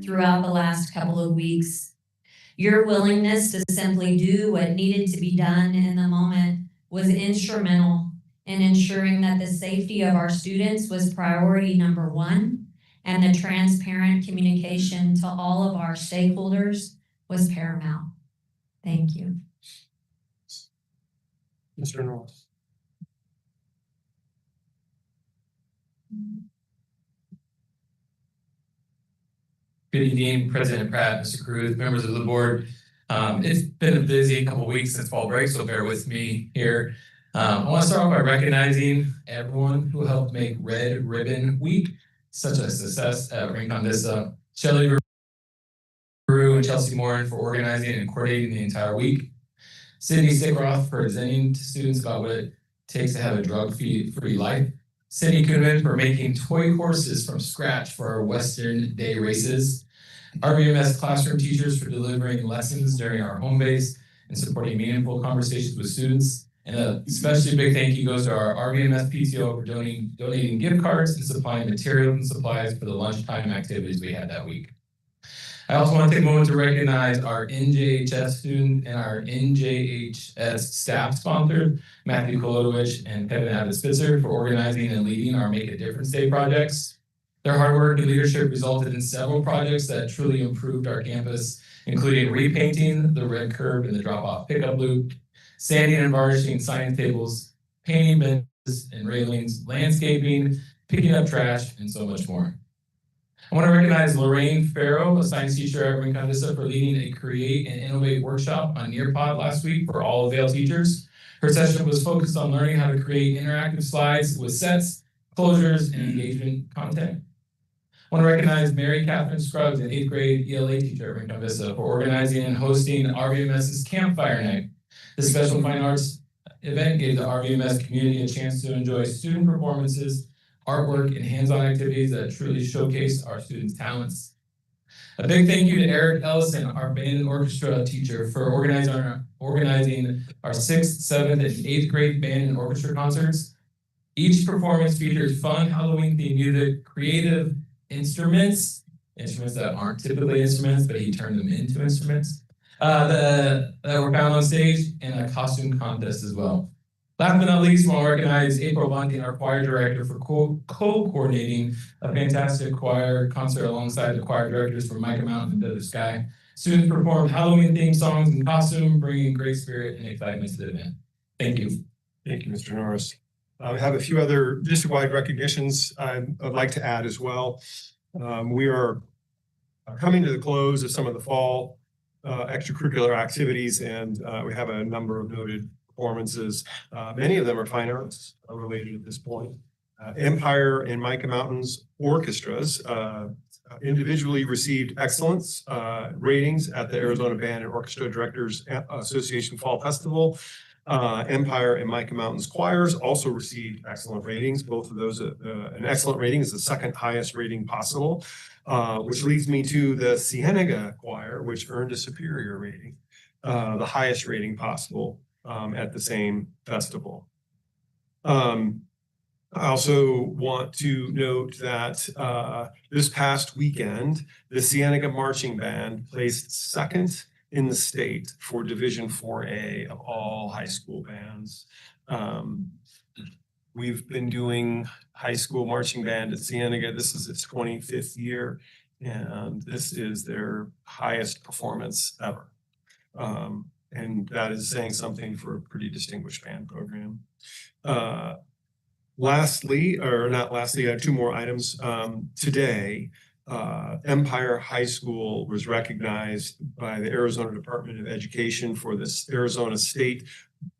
throughout the last couple of weeks. Your willingness to simply do what needed to be done in the moment was instrumental in ensuring that the safety of our students was priority number one, and the transparent communication to all of our stakeholders was paramount. Thank you. Mr. Norris. Good evening, President Pratt, Mr. Cruz, members of the board. It's been a busy couple of weeks since fall break, so bear with me here. I want to start off by recognizing everyone who helped make Red Ribbon Week such a success at Rincon-Vista. Shelley Rue and Chelsea Morin for organizing and coordinating the entire week. Sydney Sickroth for presenting to students about what it takes to have a drug-free life. Cindy Kuhnman for making toy horses from scratch for our Western Day races. RVMS classroom teachers for delivering lessons during our home base and supporting meaningful conversations with students. And a especially big thank you goes to our RVMS PTO for donating gift cards and supplying materials and supplies for the lunchtime activities we had that week. I also want to take a moment to recognize our NJHS student and our NJHS staff sponsor, Matthew Kolodowicz and Kevin Abbott-Spitzer, for organizing and leading our Make a Difference Day projects. Their hard work and leadership resulted in several projects that truly improved our campus, including repainting the red curb in the drop-off pickup loop, sanding and varnishing science tables, painting benches and railings, landscaping, picking up trash, and so much more. I want to recognize Lorraine Farrow, a science teacher at Rincon-Vista, for leading a Create and Innovate workshop on Nearpod last week for all Vail teachers. Her session was focused on learning how to create interactive slides with sets, closures, and engagement content. I want to recognize Mary Catherine Scruggs, an 8th grade ELA teacher at Rincon-Vista, for organizing and hosting RVMS's Campfire Night. This special fine arts event gave the RVMS community a chance to enjoy student performances, artwork, and hands-on activities that truly showcase our students' talents. A big thank you to Eric Ellison, our band and orchestra teacher, for organizing our 6th, 7th, and 8th grade band and orchestra concerts. Each performance featured fun Halloween-themed music, creative instruments that aren't typically instruments, but he turned them into instruments, that were found on stage, and a costume contest as well. Last but not least, I want to recognize April Bunting, our choir director, for co-coordinating a fantastic choir concert alongside the choir directors from Micah Mountain and Desert Sky. Students performed Halloween-themed songs in costume, bringing great spirit and excitement to the event. Thank you. Thank you, Mr. Norris. We have a few other district-wide recognitions I'd like to add as well. We are coming to the close of some of the fall extracurricular activities, and we have a number of noted performances. Many of them are fine arts related at this point. Empire and Micah Mountain's orchestras individually received excellence ratings at the Arizona Band and Orchestra Directors Association Fall Festival. Empire and Micah Mountain's choirs also received excellent ratings. Both of those, an excellent rating is the second highest rating possible, which leads me to the Cienega Choir, which earned a superior rating, the highest rating possible at the same festival. I also want to note that this past weekend, the Cienega Marching Band placed second in the state for Division 4A of all high school bands. We've been doing high school marching band at Cienega. This is its 25th year, and this is their highest performance ever. And that is saying something for a pretty distinguished band program. Lastly, or not lastly, I have two more items. Today, Empire High School was recognized by the Arizona Department of Education for this Arizona State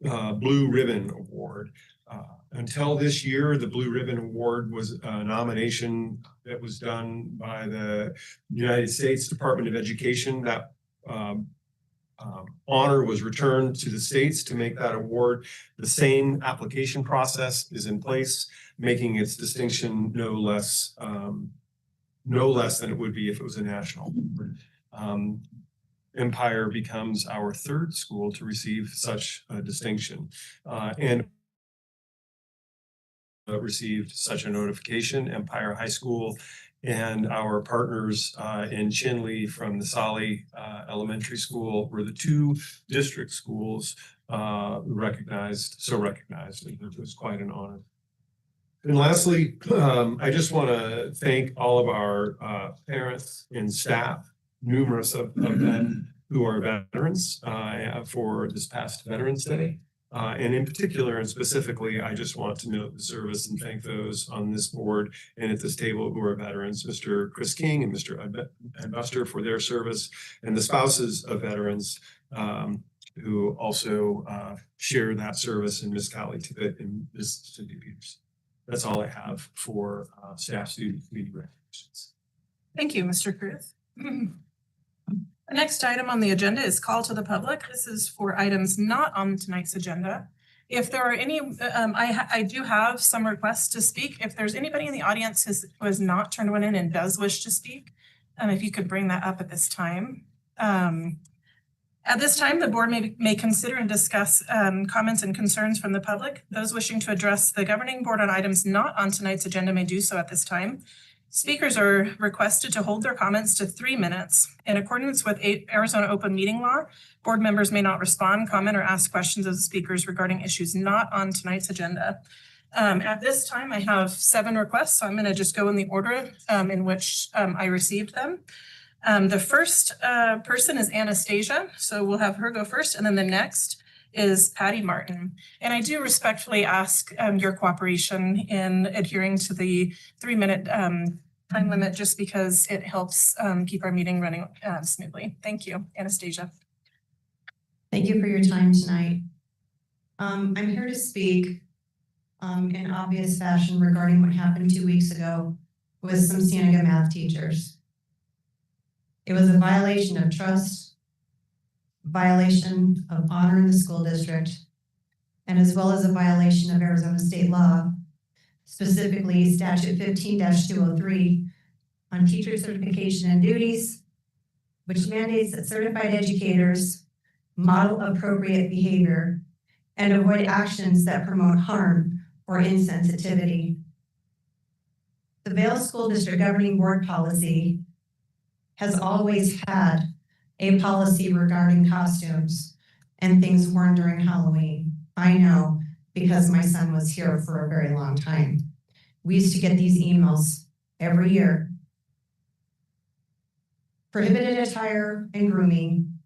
Blue Ribbon Award. Until this year, the Blue Ribbon Award was a nomination that was done by the United States Department of Education. That honor was returned to the states to make that award. The same application process is in place, making its distinction no less than it would be if it was a national award. Empire becomes our third school to receive such a distinction, and received such a notification. Empire High School and our partners in Chinle from the Solly Elementary School were the two district schools recognized. It was quite an honor. And lastly, I just want to thank all of our parents and staff, numerous of them who are veterans for this past Veterans Day. And in particular and specifically, I just want to note the service and thank those on this board and at this table who are veterans, Mr. Chris King and Mr. Ed Buster for their service, and the spouses of veterans who also share that service, and Ms. Callie Tippett and Ms. Cindy Peters. That's all I have for staff student committee recommendations. Thank you, Mr. Cruz. The next item on the agenda is call to the public. This is for items not on tonight's agenda. If there are any, I do have some requests to speak. If there's anybody in the audience who has not turned one in and does wish to speak, if you could bring that up at this time. At this time, the board may consider and discuss comments and concerns from the public. Those wishing to address the governing board on items not on tonight's agenda may do so at this time. Speakers are requested to hold their comments to 3 minutes. In accordance with Arizona Open Meeting Law, board members may not respond, comment, or ask questions of the speakers regarding issues not on tonight's agenda. At this time, I have 7 requests, so I'm going to just go in the order in which I received them. The first person is Anastasia, so we'll have her go first, and then the next is Patty Martin. And I do respectfully ask your cooperation in adhering to the 3-minute time limit, just because it helps keep our meeting running smoothly. Thank you, Anastasia. Thank you for your time tonight. I'm here to speak in obvious fashion regarding what happened 2 weeks ago with some Cienega math teachers. It was a violation of trust, violation of honor in the school district, and as well as a violation of Arizona state law, specifically statute 15-203 on teacher certification and duties, which mandates that certified educators model appropriate behavior and avoid actions that promote harm or insensitivity. The Vail School District Governing Board policy has always had a policy regarding costumes and things worn during Halloween. I know because my son was here for a very long time. We used to get these emails every year. Prohibited attire and grooming,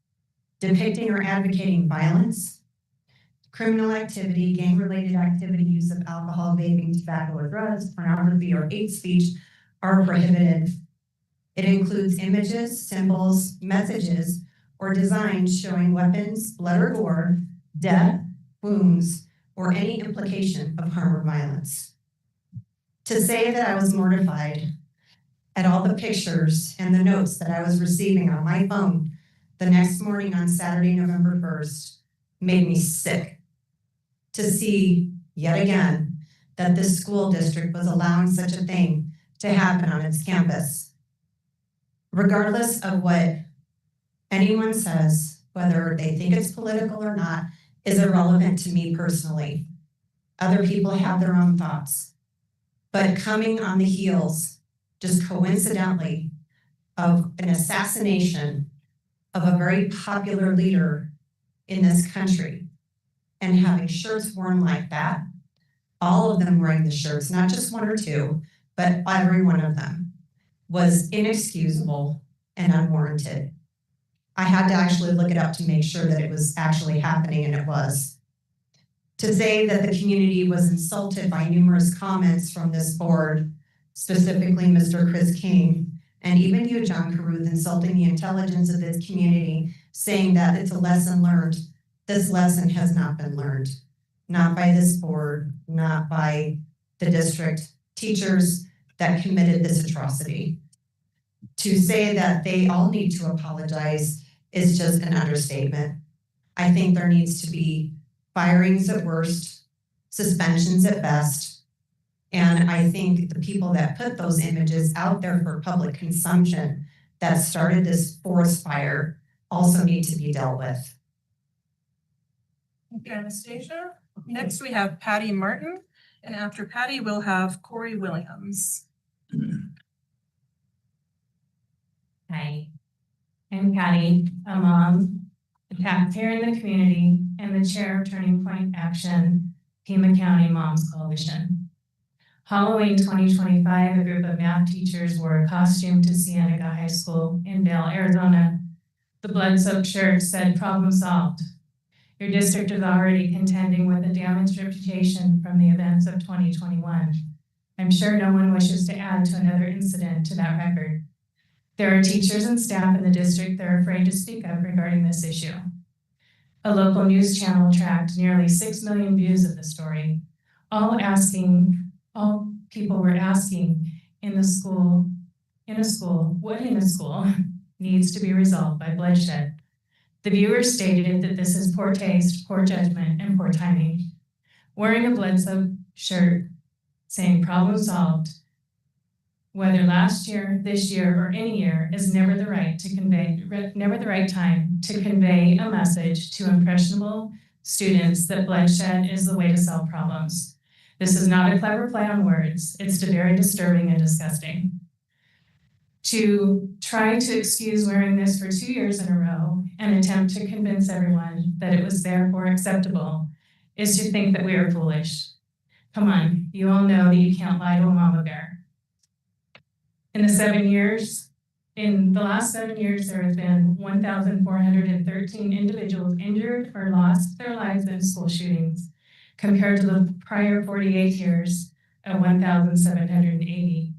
depicting or advocating violence, criminal activity, gang-related activity, use of alcohol, vaping, tobacco, or drugs, pornography, or hate speech are prohibited. It includes images, symbols, messages, or designs showing weapons, blood or gore, death, wounds, or any implication of harm or violence. To say that I was mortified at all the pictures and the notes that I was receiving on my phone the next morning on Saturday, November 1st, made me sick to see yet again that this school district was allowing such a thing to happen on its campus. Regardless of what anyone says, whether they think it's political or not, is irrelevant to me personally. Other people have their own thoughts. But coming on the heels, just coincidentally, of an assassination of a very popular leader in this country, and having shirts worn like that, all of them wearing the shirts, not just 1 or 2, but every one of them, was inexcusable and unwarranted. I had to actually look it up to make sure that it was actually happening, and it was. To say that the community was insulted by numerous comments from this board, specifically Mr. Chris King, and even you, John Caruth, insulting the intelligence of this community, saying that it's a lesson learned. This lesson has not been learned. Not by this board, not by the district teachers that committed this atrocity. To say that they all need to apologize is just an understatement. I think there needs to be firings at worst, suspensions at best, and I think the people that put those images out there for public consumption that started this forest fire also need to be dealt with. Thank you, Anastasia. Next, we have Patty Martin, and after Patty, we'll have Corey Williams. Hi, I'm Patty, a mom, a taxpayer in the community, and the chair of Turning Point Action, Pima County Moms Coalition. Halloween 2025, a group of math teachers wore a costume to Cienega High School in Vail, Arizona. The blood-soaked shirt said, "Problem solved. Your district is already contending with a damaged reputation from the events of 2021. I'm sure no one wishes to add to another incident to that record. There are teachers and staff in the district that are afraid to speak up regarding this issue." A local news channel tracked nearly 6 million views of the story, all people were asking what in a school needs to be resolved by bloodshed. The viewers stated that this is poor taste, poor judgment, and poor timing. Wearing a blood-soaked shirt saying "problem solved," whether last year, this year, or any year, is never the right time to convey a message to impressionable students that bloodshed is the way to solve problems. This is not a clever play on words. It's very disturbing and disgusting. To try to excuse wearing this for 2 years in a row and attempt to convince everyone that it was therefore acceptable is to think that we are foolish. Come on, you all know that you can't lie to a mama bear. In the last 7 years, there have been 1,413 individuals injured or lost their lives in school shootings, compared to the prior 48 years at 1,780.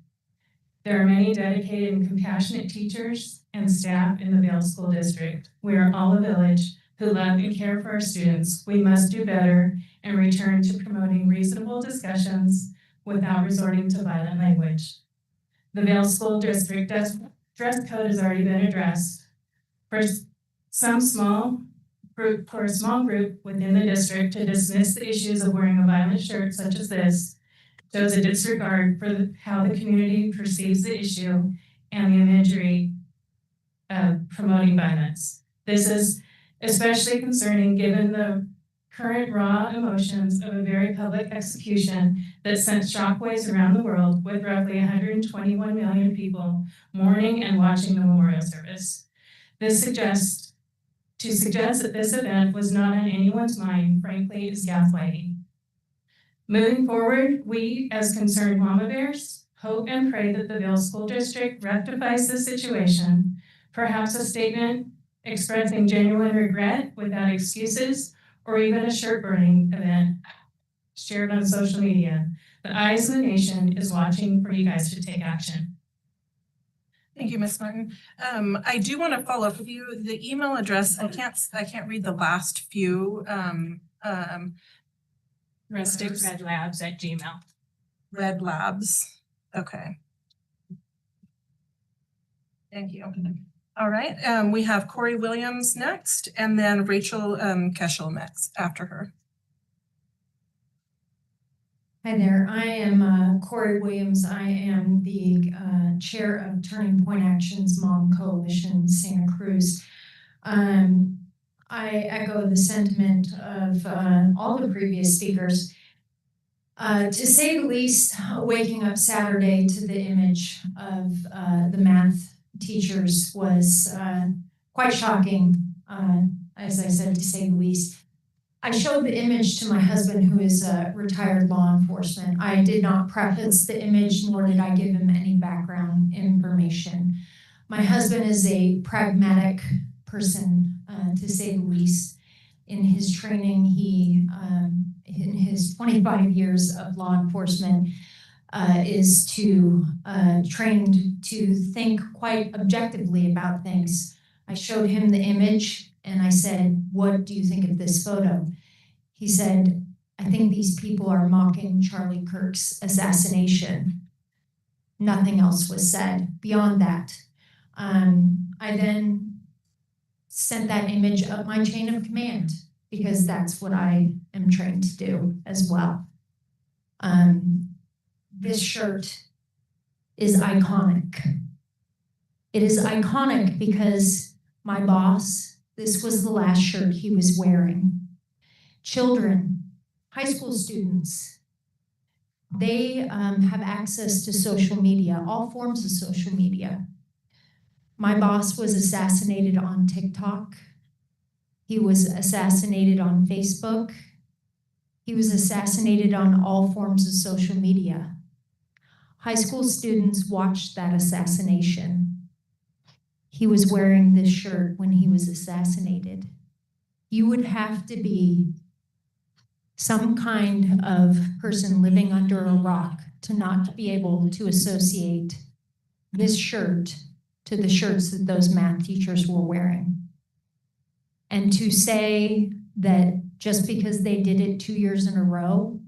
There are many dedicated and compassionate teachers and staff in the Vail School District. We are all a village who love and care for our students. We must do better and return to promoting reasonable discussions without resorting to violent language. The Vail School District dress code has already been addressed. For a small group within the district to dismiss the issues of wearing a violent shirt such as this shows a disregard for how the community perceives the issue and the imagery of promoting violence. This is especially concerning given the current raw emotions of a very public execution that sent shockwaves around the world, with roughly 121 million people mourning and watching the memorial service. To suggest that this event was not on anyone's mind, frankly, is gaslighting. Moving forward, we, as concerned mama bears, hope and pray that the Vail School District rectifies the situation, perhaps a statement expressing genuine regret without excuses, or even a shirt burning event shared on social media. The eyes of the nation is watching for you guys to take action. Thank you, Ms. Martin. I do want to follow up with you. The email address, I can't read the last few. RusticsRedLabs@gmail. Red Labs. Okay. Thank you. All right. We have Corey Williams next, and then Rachel Keschel next after her. Hi there, I am Corey Williams. I am the chair of Turning Point Action's Mom Coalition, Santa Cruz. I echo the sentiment of all the previous speakers. To say the least, waking up Saturday to the image of the math teachers was quite shocking, as I said, to say the least. I showed the image to my husband, who is a retired law enforcement. I did not preface the image, nor did I give him any background information. My husband is a pragmatic person, to say the least. In his training, in his 25 years of law enforcement, is trained to think quite objectively about things. I showed him the image and I said, "What do you think of this photo?" He said, "I think these people are mocking Charlie Kirk's assassination." Nothing else was said beyond that. I then sent that image up my chain of command, because that's what I am trained to do as well. This shirt is iconic. It is iconic because my boss, this was the last shirt he was wearing. Children, high school students, they have access to social media, all forms of social media. My boss was assassinated on TikTok. He was assassinated on Facebook. He was assassinated on all forms of social media. High school students watched that assassination. He was wearing this shirt when he was assassinated. You would have to be some kind of person living under a rock to not be able to associate this shirt to the shirts that those math teachers were wearing. And to say that just because they did it 2 years in a row,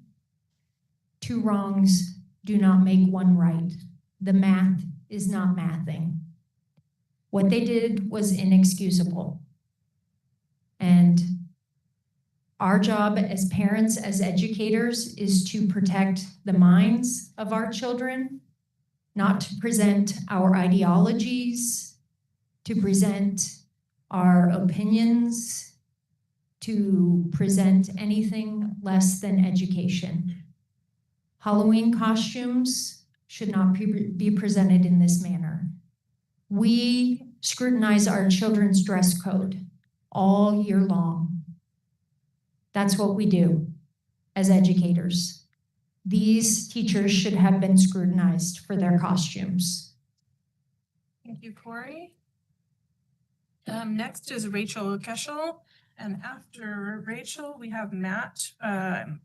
2 wrongs do not make 1 right. The math is not mathing. What they did was inexcusable. And our job as parents, as educators, is to protect the minds of our children, not to present our ideologies, to present our opinions, to present anything less than education. Halloween costumes should not be presented in this manner. We scrutinize our children's dress code all year long. That's what we do as educators. These teachers should have been scrutinized for their costumes. Thank you, Corey. Next is Rachel Keschel. And after Rachel, we have Matt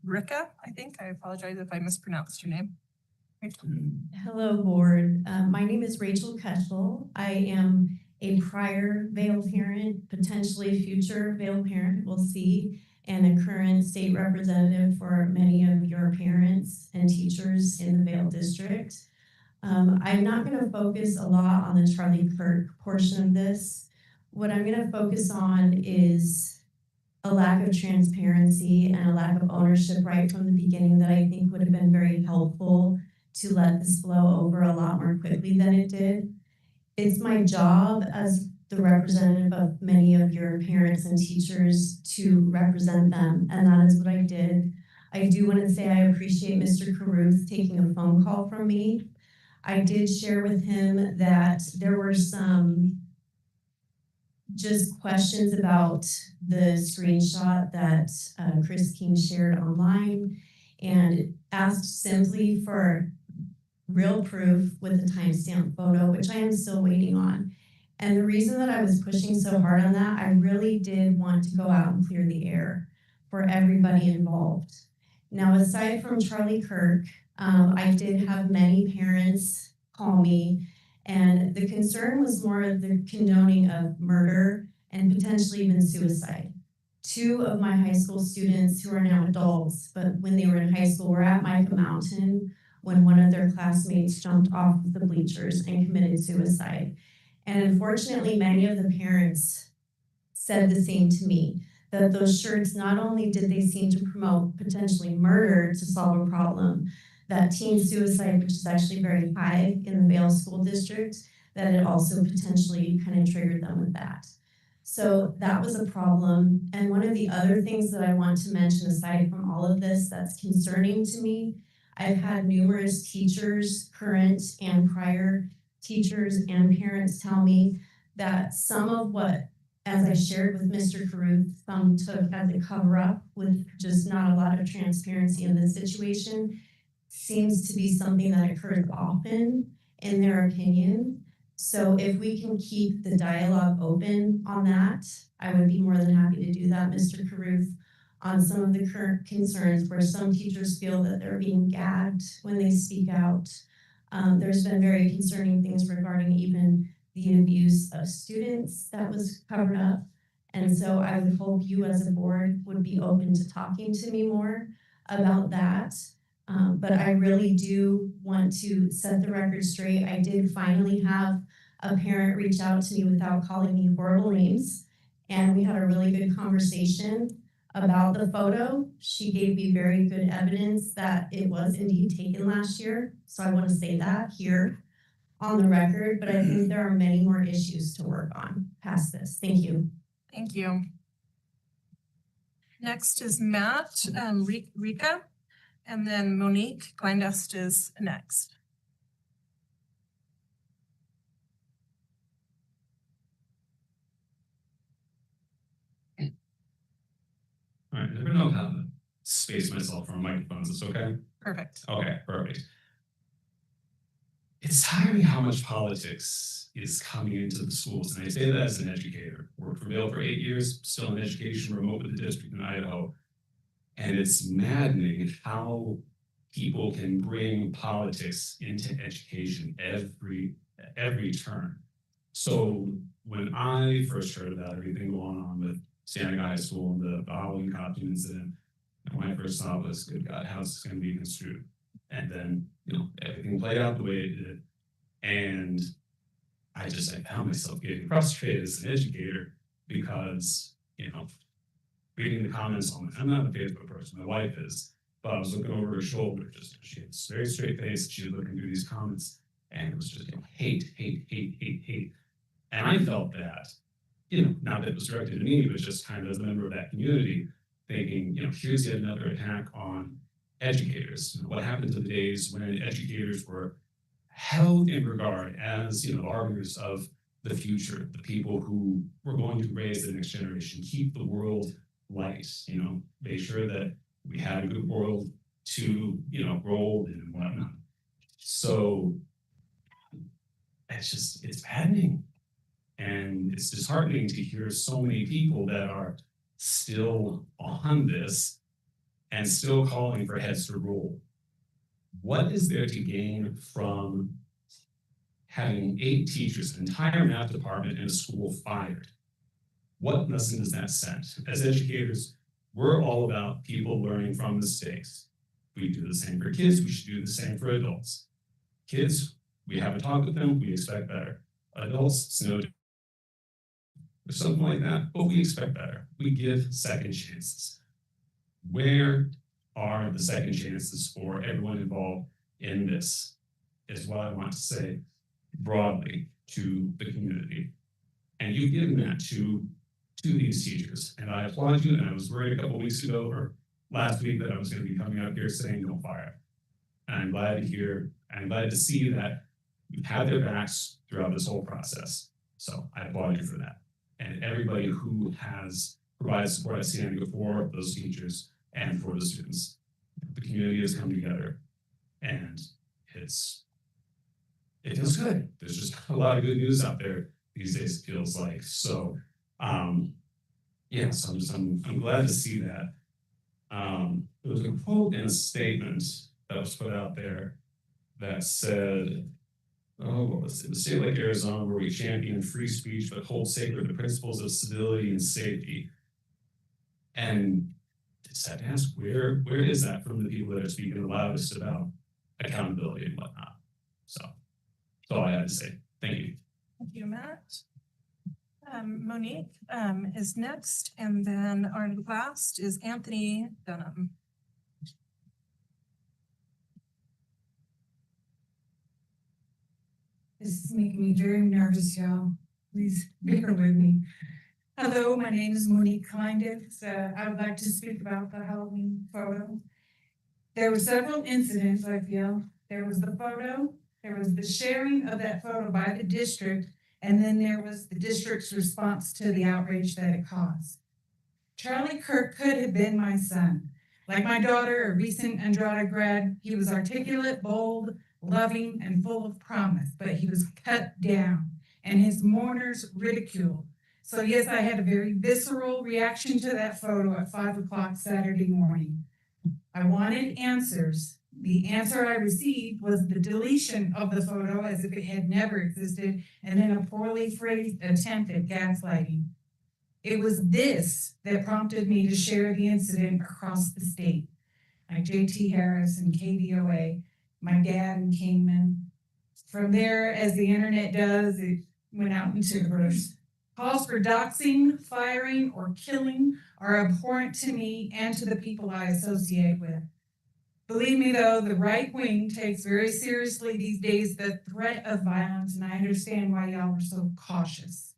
Ricka, I think. I apologize if I mispronounced your name. Rachel. Hello, board. My name is Rachel Keschel. I am a prior Vail parent, potentially future Vail parent, we'll see, and a current state representative for many of your parents and teachers in the Vail district. I'm not going to focus a lot on the Charlie Kirk portion of this. What I'm going to focus on is a lack of transparency and a lack of ownership right from the beginning that I think would have been very helpful to let this flow over a lot more quickly than it did. It's my job as the representative of many of your parents and teachers to represent them, and that is what I did. I do want to say I appreciate Mr. Caruth taking a phone call from me. I did share with him that there were some just questions about the screenshot that Chris King shared online, and asked simply for real proof with a timestamp photo, which I am still waiting on. And the reason that I was pushing so hard on that, I really did want to go out and clear the air for everybody involved. Now, aside from Charlie Kirk, I did have many parents call me, and the concern was more of the condoning of murder and potentially even suicide. 2 of my high school students who are now adults, but when they were in high school, were at Micah Mountain when one of their classmates jumped off of the bleachers and committed suicide. And unfortunately, many of the parents said the same to me, that those shirts, not only did they seem to promote potentially murder to solve a problem, that teen suicide, which is actually very high in the Vail School District, that it also potentially kind of triggered them with that. So that was a problem. And one of the other things that I want to mention aside from all of this that's concerning to me, I've had numerous teachers, current and prior teachers and parents tell me that some of what, as I shared with Mr. Caruth, some took as a cover up with just not a lot of transparency in this situation, seems to be something that occurs often in their opinion. So if we can keep the dialogue open on that, I would be more than happy to do that, Mr. Caruth, on some of the current concerns where some teachers feel that they're being gagged when they speak out. There's been very concerning things regarding even the abuse of students that was covered up. And so I would hope you as a board would be open to talking to me more about that. But I really do want to set the record straight. I did finally have a parent reach out to me without calling me horrible names, and we had a really good conversation about the photo. She gave me very good evidence that it was indeed taken last year, so I want to say that here on the record, but I think there are many more issues to work on past this. Thank you. Thank you. Next is Matt Rika, and then Monique Kleindust is next. space myself from microphones. Is this okay? Perfect. Okay, perfect. It's tiring how much politics is coming into the schools. And I say that as an educator. Worked for Vail for 8 years, still in education, remote with the district in Idaho. And it's maddening how people can bring politics into education every turn. So when I first heard about everything going on with Santa High School and the Halloween costume incident, my first thought was, good God, how's this going to be construed? And then, everything played out the way it did. And I found myself getting frustrated as an educator because, reading the comments on it. I'm not a Facebook person, my wife is, but I was looking over her shoulder, she had this very straight face, she was looking through these comments, and it was just, hate. And I felt that, not that it was directed at me, but just kind of as a member of that community, thinking, here's yet another attack on educators. What happened to the days when educators were held in regard as, arbiters of the future, the people who were going to raise the next generation, keep the world light, make sure that we had a good world to, roll in and whatnot. So it's maddening. And it's disheartening to hear so many people that are still on this and still calling for heads to roll. What is there to gain from having 8 teachers, an entire math department in a school fired? What lesson does that send? As educators, we're all about people learning from mistakes. We do the same for kids, we should do the same for adults. Kids, we have a talk with them, we expect better. Adults, it's no different. Or something like that, but we expect better. We give second chances. Where are the second chances for everyone involved in this? Is what I want to say broadly to the community. And you've given that to these teachers. And I applaud you. And I was worried a couple of weeks ago or last week that I was going to be coming out here saying don't fire. And I'm glad to hear, I'm glad to see that you've had their backs throughout this whole process. So I applaud you for that. And everybody who has provided support at San Diego for those teachers and for the students. The community has come together and it feels good. There's just a lot of good news out there these days, it feels like. So so I'm glad to see that. There was a quote in a statement that was put out there that said, in the state like Arizona, where we champion free speech but hold sacred the principles of civility and safety. And it's sad to ask, where is that from the people that are speaking the loudest about accountability and whatnot? So that's all I had to say. Thank you. Thank you, Matt. Monique is next, and then our last is Anthony Dunham. This is making me very nervous, y'all. Please bear with me. Hello, my name is Monique Kleindith. I would like to speak about the Halloween photo. There were several incidents, I feel. There was the photo, there was the sharing of that photo by the district, and then there was the district's response to the outrage that it caused. Charlie Kirk could have been my son. Like my daughter, a recent Andrada grad, he was articulate, bold, loving, and full of promise, but he was cut down, and his mourners ridiculed. So yes, I had a very visceral reaction to that photo at 5 o'clock Saturday morning. I wanted answers. The answer I received was the deletion of the photo as if it had never existed, and then a poorly phrased attempt at gaslighting. It was this that prompted me to share the incident across the state, like J.T. Harris and KDOA, my dad and Kingman. From there, as the internet does, it went out into verse. Calls for doxing, firing, or killing are abhorrent to me and to the people I associate with. Believe me though, the right wing takes very seriously these days the threat of violence, and I understand why y'all are so cautious.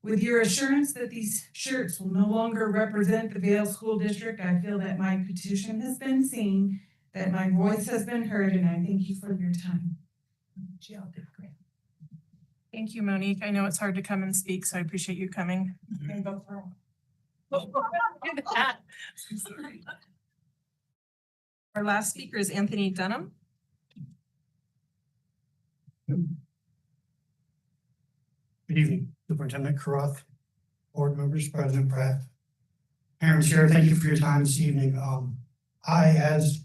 With your assurance that these shirts will no longer represent the Vail School District, I feel that my petition has been seen, that my voice has been heard, and I thank you for your time. Y'all did great. Thank you, Monique. I know it's hard to come and speak, so I appreciate you coming. Our last speaker is Anthony Dunham. Good evening, Superintendent Karoth, board members, President Pratt. Parents here, thank you for your time this evening. I, as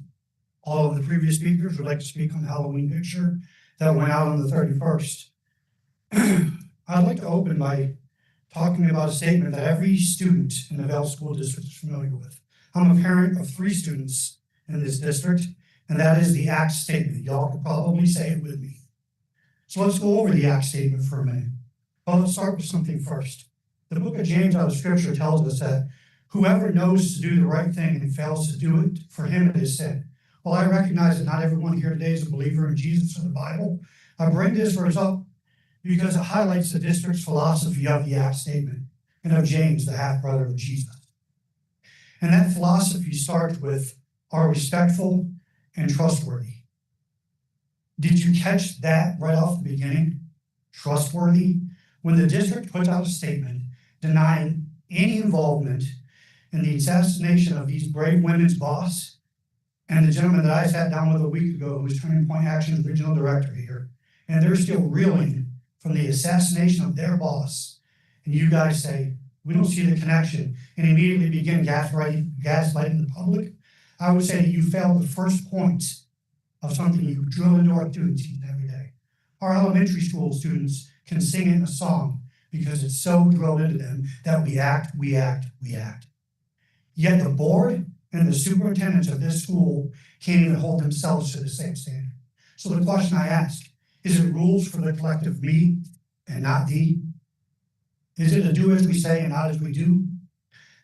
all of the previous speakers, would like to speak on the Halloween picture that went out on the 31st. I'd like to open by talking about a statement that every student in the Vale School District is familiar with. I'm a parent of 3 students in this district, and that is the ACT statement. Y'all could probably say it with me. So let's go over the ACT statement for a minute. Well, let's start with something first. The book of James out of scripture tells us that whoever knows to do the right thing and fails to do it, for him it is sin. While I recognize that not everyone here today is a believer in Jesus or the Bible, I bring this verse up because it highlights the district's philosophy of the ACT statement and of James, the half-brother of Jesus. And that philosophy starts with, are respectful and trustworthy. Did you catch that right off the beginning? Trustworthy? When the district puts out a statement denying any involvement in the assassination of these brave women's boss, and the gentleman that I sat down with a week ago, who was Turning Point Action's regional director here, and they're still reeling from the assassination of their boss, and you guys say, we don't see the connection, and immediately begin gaslighting the public, I would say that you failed the first point of something you drill into our students every day. Our elementary school students can sing it in a song because it's so drilled into them that we act, we act, we act. Yet the board and the superintendents of this school can't even hold themselves to the same standard. So the question I ask, is it rules for the collective me and not thee? Is it a do as we say and not as we do?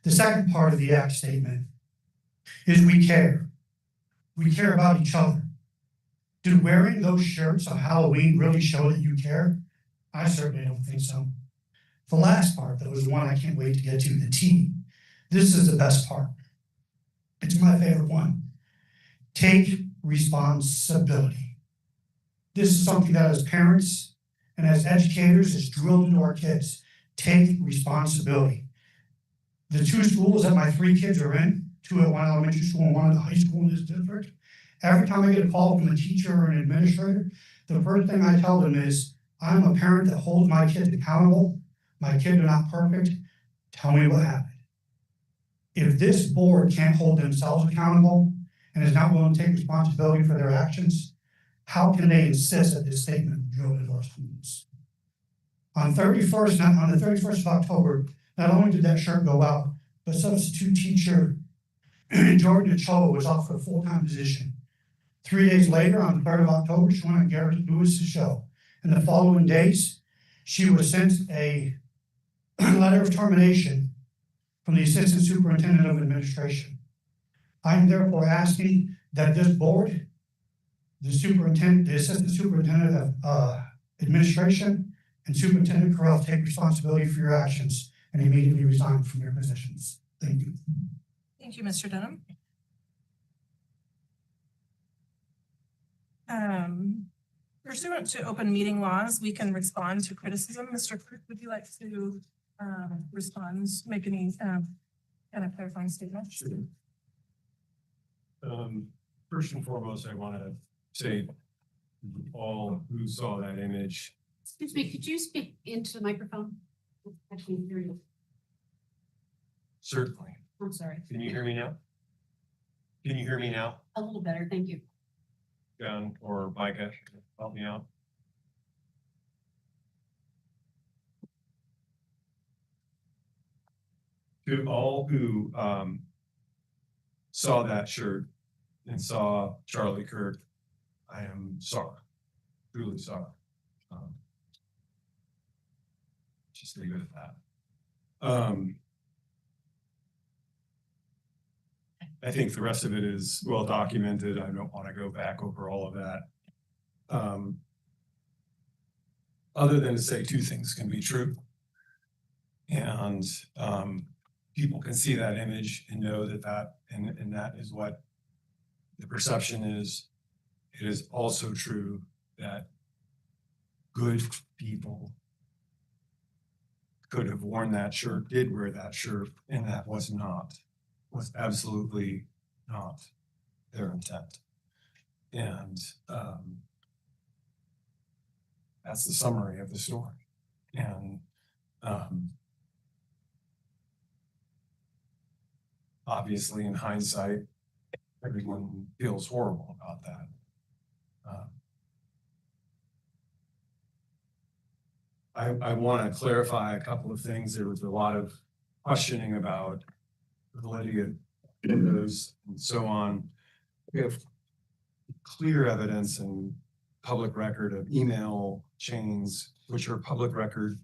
The second part of the ACT statement is we care. We care about each other. Did wearing those shirts on Halloween really show that you care? I certainly don't think so. The last part, though, is one I can't wait to get to, the T. This is the best part. It's my favorite one. Take responsibility. This is something that as parents and as educators is drilled into our kids. Take responsibility. The 2 schools that my 3 kids are in, 2 at one elementary school and 1 at the high school in this district, every time I get a call from a teacher or an administrator, the first thing I tell them is, I'm a parent that holds my kids accountable. My kids are not perfect. Tell me what happened. If this board can't hold themselves accountable and is not willing to take responsibility for their actions, how can they insist that this statement be drilled into our students? On the 31st of October, not only did that shirt go out, but substitute teacher Jordan Cho was offered a full-time position. 3 days later, on the 3rd of October, she went on Garrett Lewis's show. In the following days, she was sent a letter of termination from the Assistant Superintendent of Administration. I am therefore asking that this board, the Assistant Superintendent of Administration, and Superintendent Carell take responsibility for your actions and immediately resign from your positions. Thank you. Thank you, Mr. Dunham. Pursuant to open meeting laws, we can respond to criticism. Mr. Kirk, would you like to respond, make any kind of clarifying statement? Sure. First and foremost, I want to say all who saw that image. Excuse me, could you speak into the microphone? I can't hear you. Certainly. I'm sorry. Can you hear me now? Can you hear me now? A little better, thank you. John or Micah, help me out. To all who saw that shirt and saw Charlie Kirk, I am sorry, truly sorry. Just leave it at that. I think the rest of it is well documented. I don't want to go back over all of that. Other than to say 2 things can be true. And people can see that image and know that and that is what the perception is. It is also true that good people could have worn that shirt, did wear that shirt, and that was absolutely not. their intent. And that's the summary of the story. And obviously, in hindsight, everyone feels horrible about that. I want to clarify a couple of things. There was a lot of questioning about the validity of those and so on. We have clear evidence and public record of email chains, which are public record,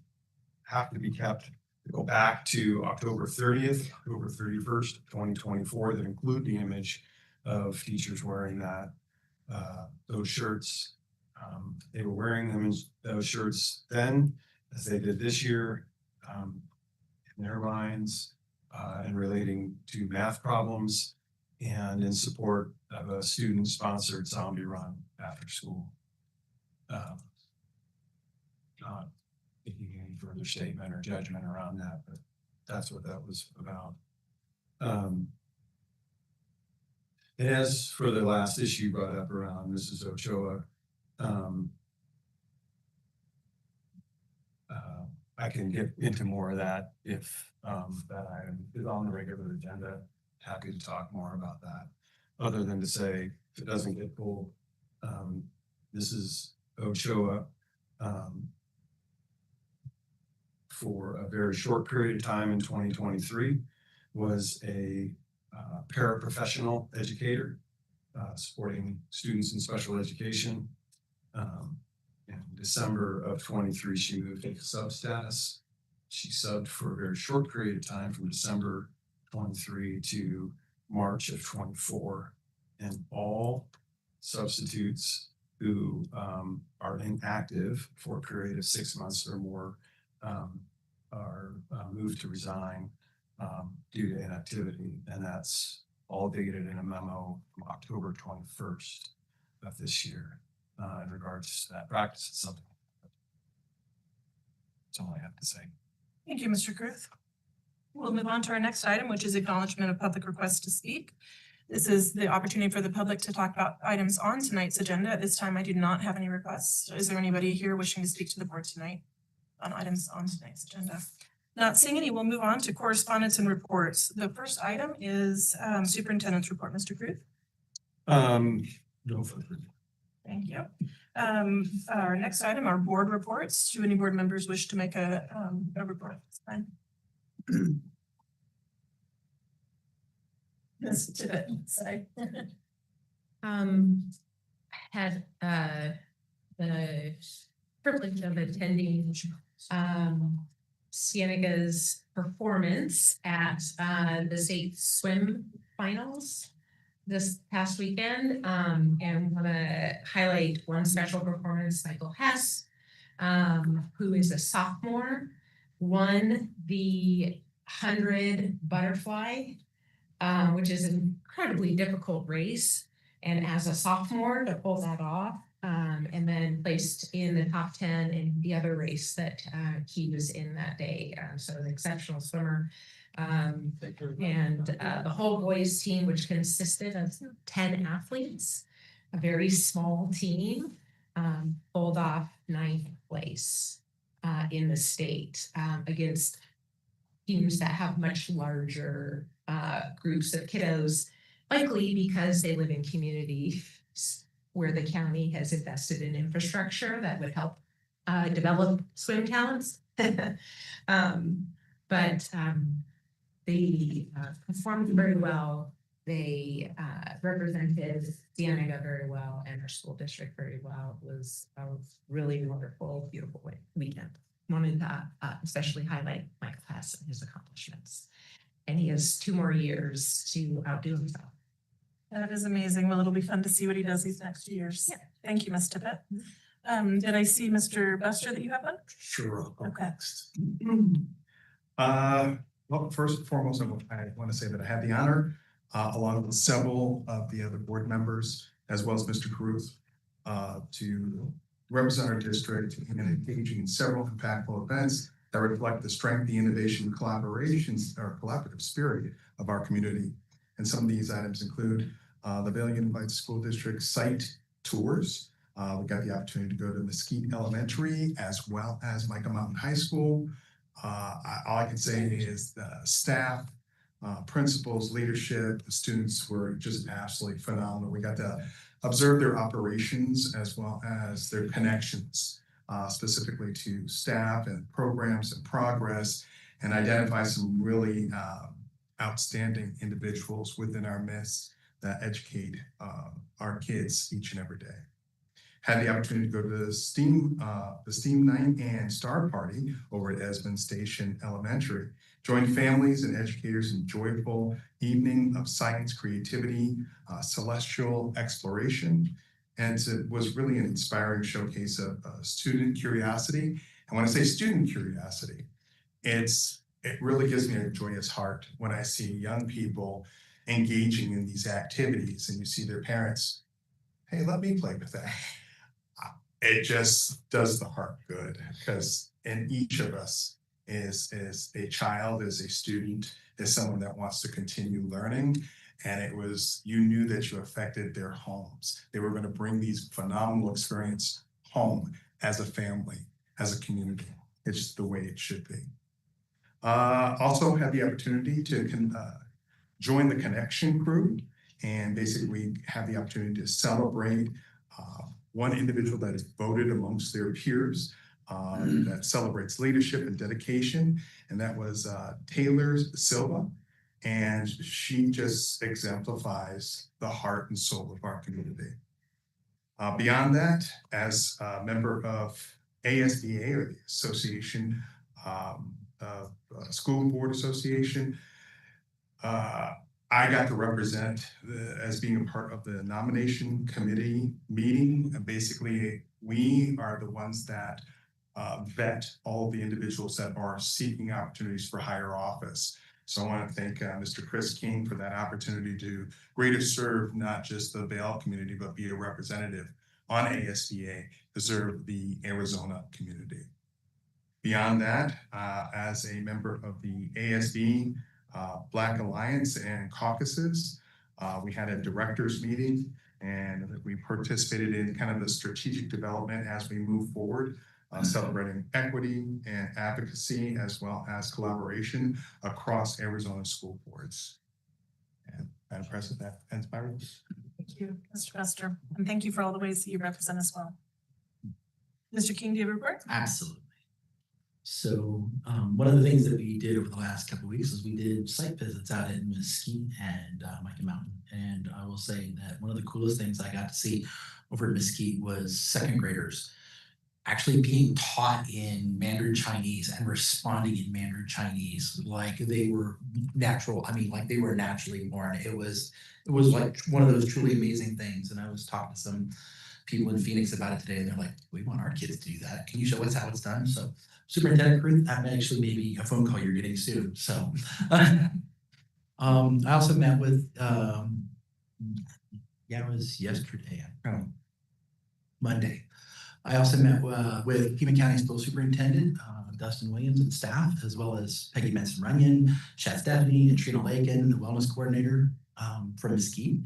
have to be kept. They go back to October 30th, October 31st, 2024, that include the image of teachers wearing those shirts. They were wearing them in those shirts then, as they did this year, in their minds, and relating to math problems and in support of a student-sponsored zombie run after school. Not making any further statement or judgment around that, but that's what that was about. And as for the last issue brought up around Mrs. Ochoa, I can get into more of that if that item is on the regular agenda. Happy to talk more about that. Other than to say, if it doesn't get pulled, Mrs. Ochoa, for a very short period of time in 2023, was a paraprofessional educator, supporting students in special education. In December of 23, she moved to sub status. She subbed for a very short period of time from December 23 to March of 24. And all substitutes who are inactive for a period of 6 months or more are moved to resign due to inactivity. And that's all dated in a memo from October 21st of this year. In regards to that practice, it's something. That's all I have to say. Thank you, Mr. Kruth. We'll move on to our next item, which is acknowledgement of public requests to speak. This is the opportunity for the public to talk about items on tonight's agenda. At this time, I do not have any requests. Is there anybody here wishing to speak to the board tonight on items on tonight's agenda? Not seeing any, we'll move on to correspondence and reports. The first item is superintendent's report, Mr. Kruth. No further. Thank you. Our next item are board reports. Do any board members wish to make a report? Fine. Ms. Tibbet, sorry. Had the privilege of attending Cienega's performance at the state swim finals this past weekend, and want to highlight one special performance. Michael Hess, who is a sophomore, won the 100 butterfly, which is an incredibly difficult race. And as a sophomore, to pull that off, and then placed in the top 10 in the other race that he was in that day. So an exceptional swimmer. And the whole boys team, which consisted of 10 athletes, a very small team, pulled off 9th place in the state against teams that have much larger groups of kiddos, likely because they live in communities where the county has invested in infrastructure that would help develop swim talents. They performed very well. They represented Cienega very well and our school district very well. It was a really wonderful, beautiful weekend. Wanted to especially highlight Michael Hess and his accomplishments. And he has 2 more years to outdo himself. That is amazing. Well, it'll be fun to see what he does these next 2 years. Yeah. Thank you, Ms. Tippett. Did I see Mr. Buster that you have one? Sure. I'll go Okay. next. Well, first and foremost, I want to say that I had the honor, along with several of the other board members, as well as Mr. Cruz, to represent our district in engaging in several impactful events that reflect the strength, the innovation, collaborations, or collaborative spirit of our community. And some of these items include the Vail Unified School District site tours. We got the opportunity to go to Mesquite Elementary as well as Micah Mountain High School. All I can say is the staff, principals, leadership, the students were just absolutely phenomenal. We got to observe their operations as well as their connections, specifically to staff and programs and progress, and identify some really outstanding individuals within our midst that educate our kids each and every day. Had the opportunity to go to the STEAM night and star party over at Esmond Station Elementary. Joined families and educators in joyful evening of science, creativity, celestial exploration. And it was really an inspiring showcase of student curiosity. And when I say student curiosity, it really gives me a joyous heart when I see young people engaging in these activities and you see their parents, hey, let me play with that. It just does the heart good, because in each of us is a child, is a student, is someone that wants to continue learning. And it was, you knew that you affected their homes. They were going to bring these phenomenal experience home as a family, as a community. It's just the way it should be. Also had the opportunity to join the Connection crew and basically have the opportunity to celebrate one individual that is voted amongst their peers that celebrates leadership and dedication, and that was Taylor Silva. And she just exemplifies the heart and soul of our community. Beyond that, as a member of ASBA, or the Association School Board Association, I got to represent as being a part of the nomination committee meeting. And basically, we are the ones that vet all the individuals that are seeking opportunities for higher office. So I want to thank Mr. Chris King for that opportunity to greater serve not just the Vail community, but be a representative on ASBA to serve the Arizona community. Beyond that, as a member of the ASB Black Alliance and caucuses, we had a directors meeting and we participated in kind of the strategic development as we move forward, celebrating equity and advocacy as well as collaboration across Arizona school boards. And Madam President, that ends my remarks. Thank you, Mr. Bester, and thank you for all the ways that you represent us well. Mr. King, do you have a report? Absolutely. So one of the things that we did over the last couple of weeks is we did site visits out in Mesquite and Micah Mountain. And I will say that one of the coolest things I got to see over at Mesquite was second graders actually being taught in Mandarin Chinese and responding in Mandarin Chinese like they were natural. I mean, like they were naturally born. It was like one of those truly amazing things. And I was talking to some people in Phoenix about it today, and they're like, we want our kids to do that. Can you show us how it's done? So Superintendent Ruth, that may actually maybe a phone call you're getting soon. So I also met with, it was yesterday, Monday. I also met with Pima County School Superintendent, Dustin Williams and staff, as well as Peggy Benson-Runyon, Chef Stephanie, and Trina Lakin, the wellness coordinator from Mesquite,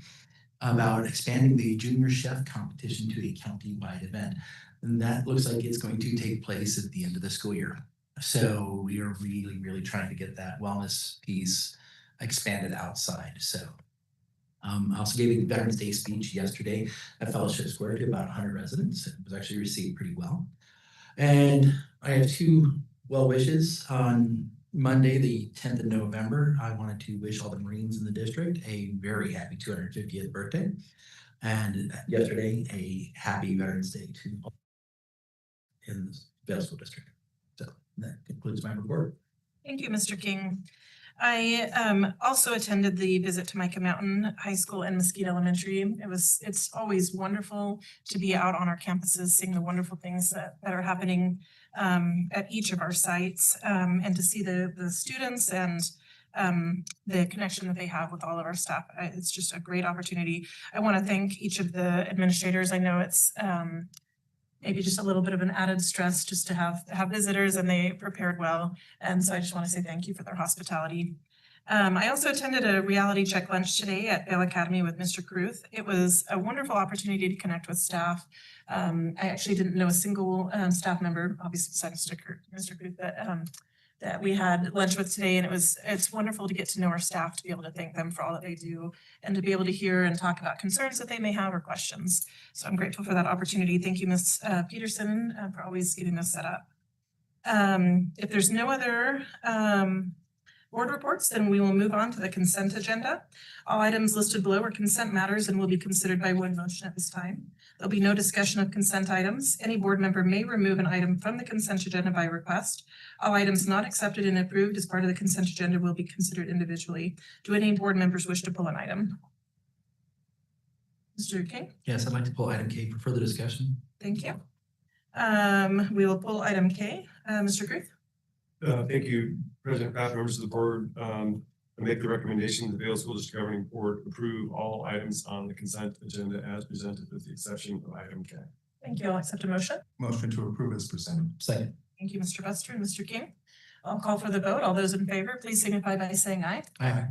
about expanding the junior chef competition to a county-wide event. And that looks like it's going to take place at the end of the school year. So we are really, really trying to get that wellness piece expanded outside. So I also gave a Veterans Day speech yesterday at Fellowship Square to about 100 residents. It was actually received pretty well. And I have two well wishes. On Monday, the 10th of November, I wanted to wish all the Marines in the district a very happy 250th birthday. And yesterday, a happy Veterans Day to all in the Vail School District. So that concludes my report. Thank you, Mr. King. I also attended the visit to Micah Mountain High School and Mesquite Elementary. It's always wonderful to be out on our campuses, seeing the wonderful things that are happening at each of our sites, and to see the students and the connection that they have with all of our staff. It's just a great opportunity. I want to thank each of the administrators. I know it's maybe just a little bit of an added stress just to have visitors, and they prepared well. And so I just want to say thank you for their hospitality. I also attended a reality check lunch today at Vail Academy with Mr. Cruth. It was a wonderful opportunity to connect with staff. I actually didn't know a single staff member, obviously besides Mr. Cruth, that we had lunch with today, and it's wonderful to get to know our staff, to be able to thank them for all that they do, and to be able to hear and talk about concerns that they may have or questions. So I'm grateful for that opportunity. Thank you, Ms. Peterson, for always getting this set up. If there's no other board reports, then we will move on to the consent agenda. All items listed below are consent matters and will be considered by one motion at this time. There'll be no discussion of consent items. Any board member may remove an item from the consent agenda by request. All items not accepted and approved as part of the consent agenda will be considered individually. Do any board members wish to pull an item? Mr. King? Yes, I'd like to pull item K for further discussion. Thank you. We will pull item K. Mr. Cruth? Thank you, President Pratt, members of the board. I make the recommendation the Vail School District Governing Board approve all items on the consent agenda as presented with the exception of item K. Thank you. I'll accept a motion. Motion to approve as presented. Second. Thank you, Mr. Buster and Mr. King. I'll call for the vote. All those in favor, please signify by saying aye. Aye.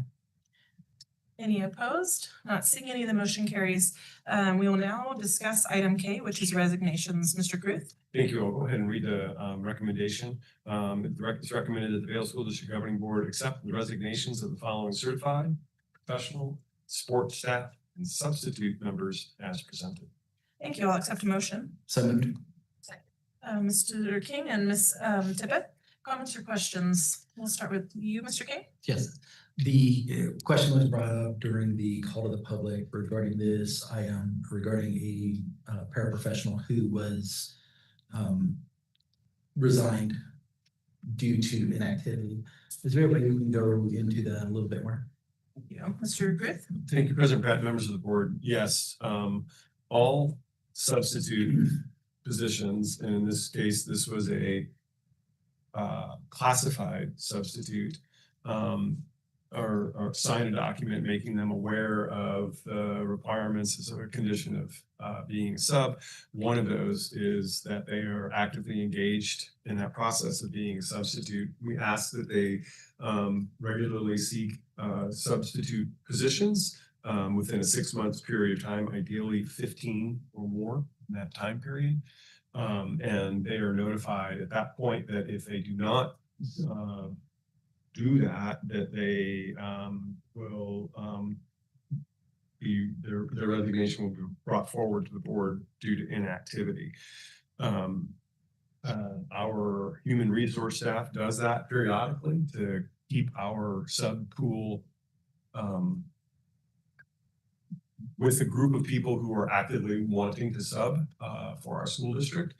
Any opposed? Not seeing any, the motion carries. We will now discuss item K, which is resignations. Mr. Cruth? Thank you. I'll go ahead and read the recommendation. It's recommended that the Vail School District Governing Board accept the resignations of the following certified, professional, support staff, and substitute members as presented. Thank you. I'll accept a motion. So moved. Mr. King and Ms. Tippett, comments or questions? We'll start with you, Mr. King. Yes, the question was brought up during the call to the public regarding this item, regarding a paraprofessional who was resigned due to inactivity. Is there a way we can go into that a little bit more? Thank you. Mr. Cruth? Thank you, President Pratt, members of the board. Yes, all substitute positions, and in this case, this was a classified substitute, or sign a document making them aware of the requirements as a condition of being a sub. One of those is that they are actively engaged in that process of being a substitute. We ask that they regularly seek substitute positions within a 6 months period of time, ideally 15 or more in that time period. And they are notified at that point that if they do not do that, that they will be their resignation will be brought forward to the board due to inactivity. Our human resource staff does that periodically to keep our sub pool with a group of people who are actively wanting to sub for our school district.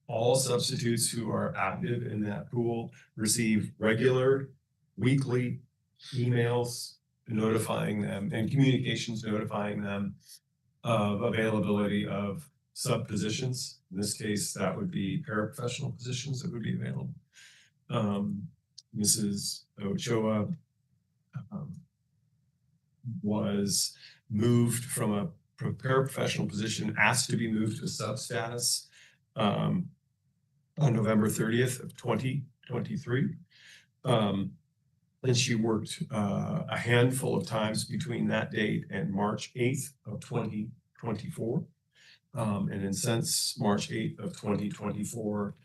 All substitutes who are active in that pool receive regular weekly emails notifying them and communications notifying them of availability of sub positions. In this case, that would be paraprofessional positions that would be available. Mrs. Ochoa was moved from a paraprofessional position, asked to be moved to sub status on November 30th of 2023. And she worked a handful of times between that date and March 8th of 2024. And then since March 8th of 2024,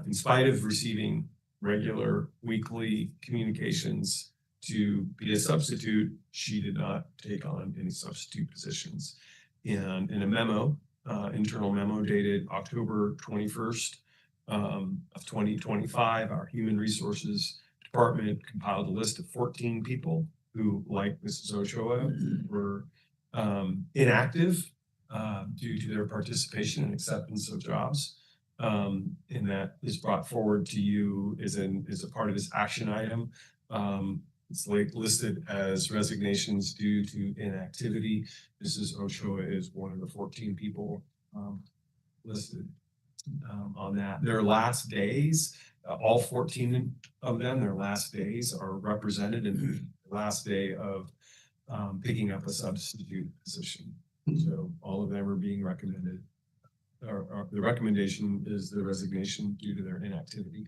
in spite of receiving regular weekly communications to be a substitute, she did not take on any substitute positions. And in a memo, internal memo dated October 21st of 2025, our Human Resources Department compiled a list of 14 people who, like Mrs. Ochoa, were inactive due to their participation and acceptance of jobs. And that is brought forward to you as a part of this action item. It's listed as resignations due to inactivity. Mrs. Ochoa is one of the 14 people listed on that. Their last days, all 14 of them, their last days are represented in the last day of picking up a substitute position. So all of them are being recommended. The recommendation is the resignation due to their inactivity.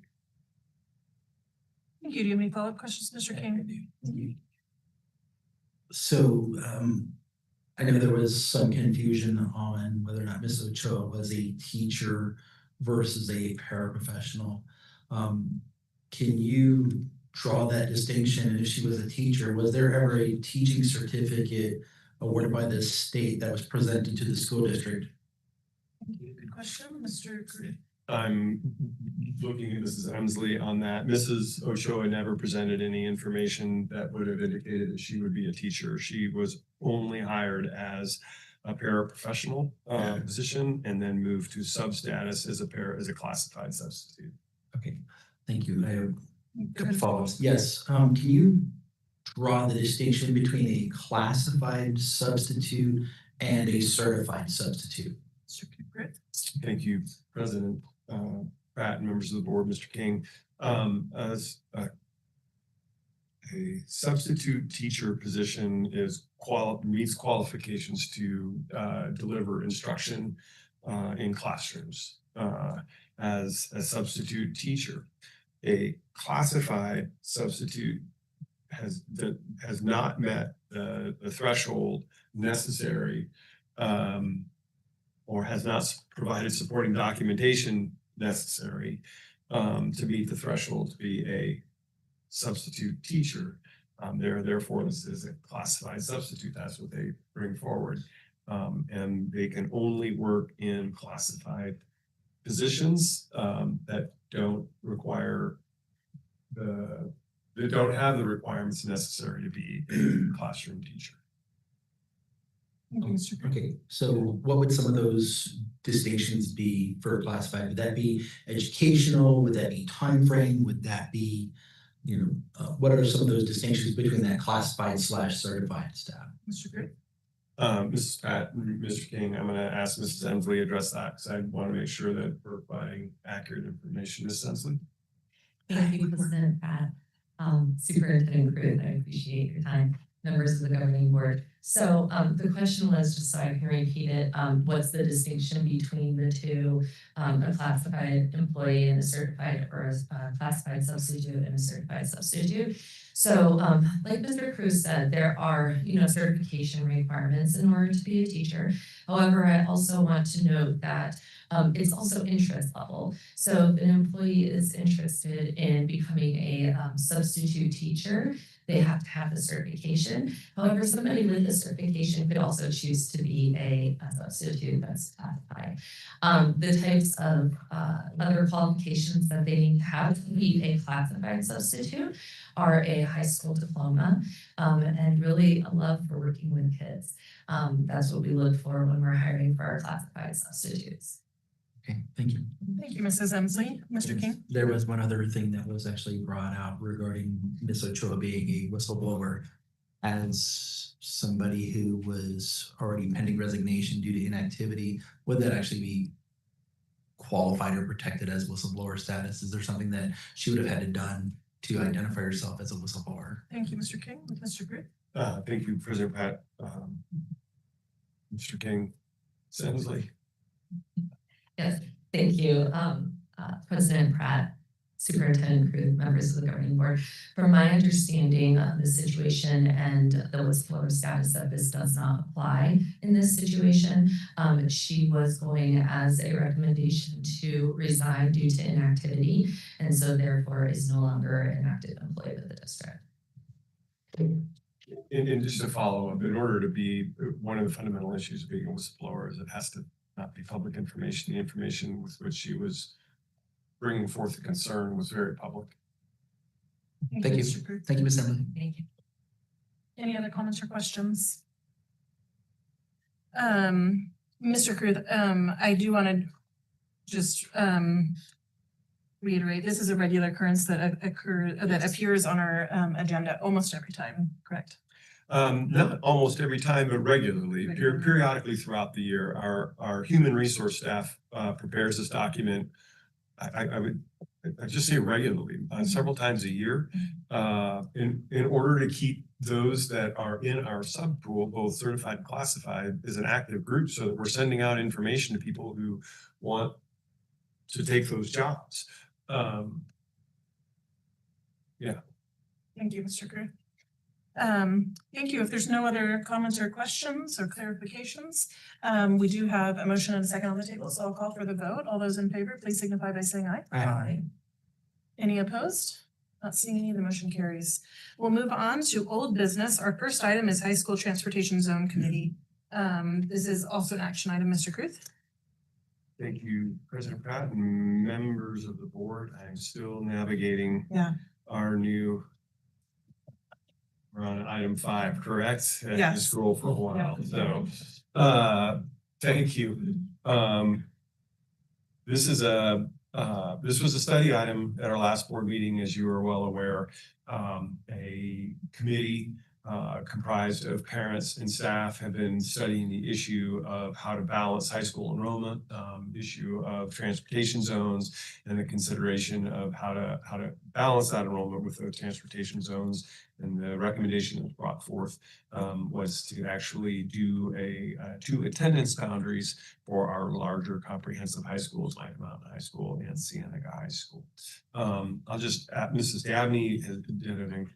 Thank you. Do you have any follow-up questions, Mr. King? So, I know there was some confusion on whether or not Ms. Ochoa was a teacher versus a paraprofessional. Can you draw that distinction? And if she was a teacher, was there ever a teaching certificate awarded by the state that was presented to the school district? Thank you. Good question, Mr. Carruth. I'm looking at Mrs. Emsley on that. Mrs. Ochoa never presented any information that would have indicated that she would be a teacher. She was only hired as a paraprofessional position and then moved to substatus as a classified substitute. Okay, thank you. I have a couple follow-ups. Yes, can you draw the distinction between a classified substitute and a certified substitute? Mr. Carruth. Thank you, President Pratt and members of the board, Mr. King. As a substitute teacher position meets qualifications to deliver instruction in classrooms as a substitute teacher. A classified substitute has not met the threshold necessary or has not provided supporting documentation necessary to meet the threshold to be a substitute teacher. Therefore, this is a classified substitute. That's what they bring forward. And they can only work in classified positions that don't have the requirements necessary to be a classroom teacher. Okay, so what would some of those distinctions be for classified? Would that be educational? Would that be time frame? Would that be, what are some of those distinctions between that classified / certified staff? Mr. Carruth. Mrs. Pratt, Mr. King, I'm going to ask Mrs. Emsley to address that because I want to make sure that we're providing accurate information. Mrs. Emsley. Thank you, President Pratt. Superintendent Cruz, I appreciate your time. Members of the governing board. So the question was, just so I can repeat it, what's the distinction between the two, a classified employee and a certified, or a classified substitute and a certified substitute? So like Mr. Cruz said, there are, certification requirements in order to be a teacher. However, I also want to note that it's also interest level. So if an employee is interested in becoming a substitute teacher, they have to have the certification. However, somebody with the certification could also choose to be a substitute that's classified. The types of other qualifications that they need to have to be a classified substitute are a high school diploma and really a love for working with kids. That's what we look for when we're hiring for our classified substitutes. Okay, thank you. Thank you, Mrs. Emsley. Mr. King. There was one other thing that was actually brought out regarding Ms. Ochoa being a whistleblower. As somebody who was already pending resignation due to inactivity, would that actually be qualified or protected as whistleblower status? Is there something that she would have had to done to identify herself as a whistleblower? Thank you, Mr. King. Mr. Carruth. Thank you, President Pratt. Mr. King, Emsley. Yes, thank you, President Pratt, Superintendent Cruz, members of the governing board. From my understanding of the situation and the whistleblower status, that this does not apply in this situation. She was going as a recommendation to resign due to inactivity, and so therefore is no longer an active employee of the district. And just to follow up, in order to be, one of the fundamental issues of being a whistleblower is it has to not be public information. The information with which she was bringing forth the concern was very public. Thank you. Thank you, Ms. Emily. Thank you. Any other comments or questions? Mr. Cruz, I do want to just reiterate, this is a regular occurrence that appears on our agenda almost every time, correct? Not almost every time, but regularly, periodically throughout the year. Our human resource staff prepares this document. I just say regularly, several times a year, in order to keep those that are in our subpool, both certified and classified, as an active group, so that we're sending out information to people who want to take those jobs. Thank you, Mr. Crew. Thank you. If there's no other comments or questions or clarifications, we do have a motion and a second on the table, so I'll call for the vote. All those in favor, please signify by saying aye. Aye. Any opposed? Not seeing any, the motion carries. We'll move on to old business. Our first item is High School Transportation Zone Committee. This is also an action item, Mr. Cruz. Thank you, President Pratt and members of the board. I'm still navigating our new, we're on item 5, correct? I had to Yes. scroll for a while, so, thank you. This is this was a study item at our last board meeting, as you are well aware. A committee comprised of parents and staff have been studying the issue of how to balance high school enrollment, issue of transportation zones, and the consideration of how to balance that enrollment with those transportation zones. And the recommendation that was brought forth was to actually do two attendance boundaries for our larger comprehensive high schools, like Mountain High School and Cienega High School. I'll just, Mrs. Dabney did a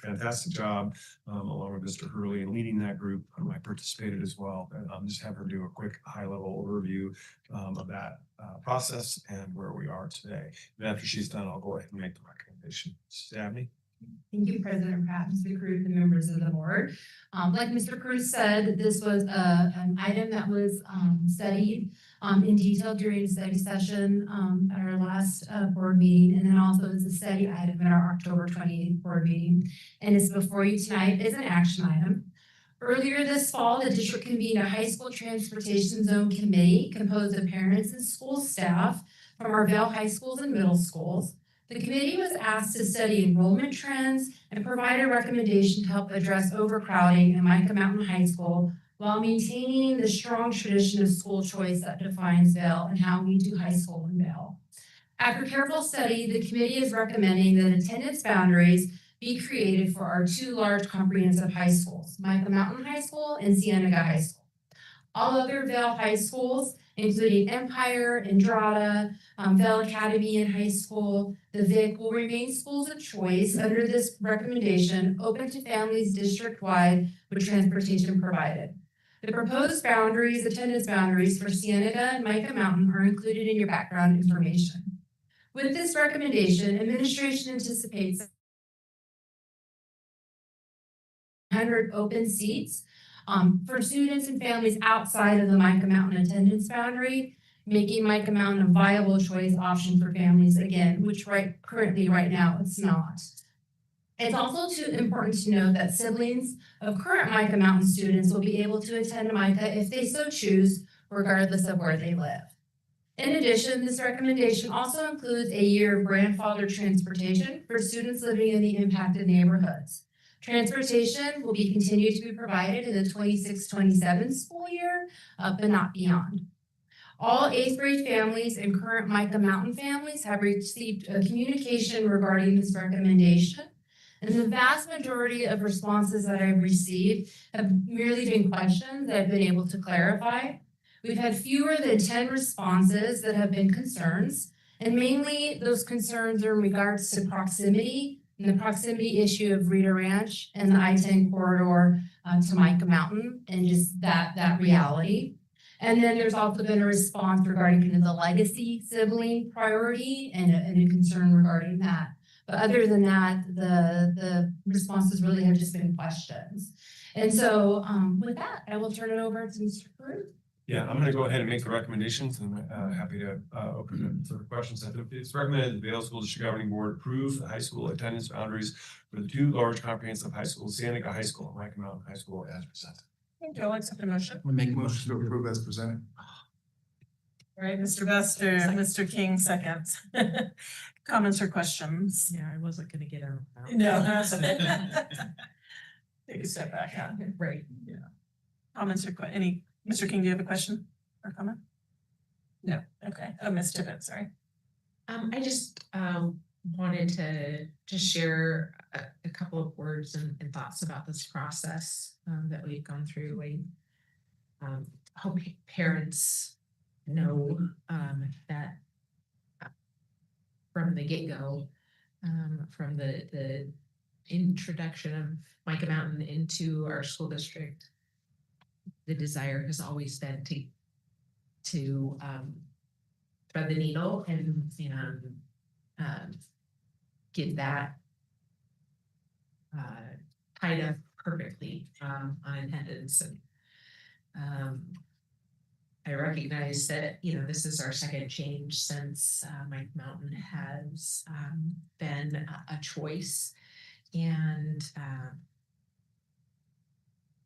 fantastic job along with Mr. Hurley in leading that group. I participated as well. And I'll just have her do a quick high-level overview of that process and where we are today. And after she's done, I'll go ahead and make the recommendation. Mrs. Dabney? Thank you, President Pratt, Mr. Cruz, and members of the board. Like Mr. Cruz said, this was an item that was studied in detail during a study session at our last board meeting, and then also as a study item at our October 28th board meeting. And it's before you tonight as an action item. Earlier this fall, the district convened a high school transportation zone committee composed of parents and school staff from our Vail high schools and middle schools. The committee was asked to study enrollment trends and provide a recommendation to help address overcrowding in Micah Mountain High School while maintaining the strong tradition of school choice that defines Vail and how we do high school in Vail. After careful study, the committee is recommending that attendance boundaries be created for our 2 large comprehensive high schools, Micah Mountain High School and Cienega High School. All other Vail high schools, including Empire, Endrada, Vail Academy and High School, the VIC, will remain schools of choice under this recommendation, open to families district-wide with transportation provided. The proposed boundaries, attendance boundaries for Cienega and Micah Mountain are included in your background information. With this recommendation, administration anticipates 100 open seats for students and families outside of the Micah Mountain attendance boundary, making Micah Mountain a viable choice option for families again, which currently right now it's not. It's also important to note that siblings of current Micah Mountain students will be able to attend Micah if they so choose, regardless of where they live. In addition, this recommendation also includes a year of grandfathered transportation for students living in the impacted neighborhoods. Transportation will be continued to be provided in the 26-27 school year, but not beyond. All 8th grade families and current Micah Mountain families have received a communication regarding this recommendation. And the vast majority of responses that I've received have merely been questions that I've been able to clarify. We've had fewer than 10 responses that have been concerns, and mainly those concerns are in regards to proximity and the proximity issue of Rita Ranch and the I-10 corridor to Micah Mountain and just that reality. And then there's also been a response regarding kind of the legacy sibling priority and a concern regarding that. But other than that, the responses really have just been questions. And so with that, I will turn it over to Mr. Cruz. Yeah, I'm going to go ahead and make the recommendations, and I'm happy to open it for questions. It's recommended the Vail School District Governing Board approve the high school attendance boundaries for the 2 large comprehensive high schools, Cienega High School and Micah Mountain High School, as presented. Thank you. I'll accept the motion. We make a Motion motion to approve as presented. All right, Mr. Bester, Mr. King, seconds. Comments or questions? Yeah, I wasn't gonna get her. No. Take a step back, huh? Right. Yeah. Comments or any, Mr. King, do you have a question or comment? No, okay. Oh, Ms. Tippett, sorry. I just wanted to just share a couple of words and thoughts about this process that we've gone through. I hope parents know that from the get-go, from the introduction of Micah Mountain into our school district. The desire has always been to thread the needle and get that tied up perfectly on attendance. And I recognize that, this is our second change since Mike Mountain has been a choice. And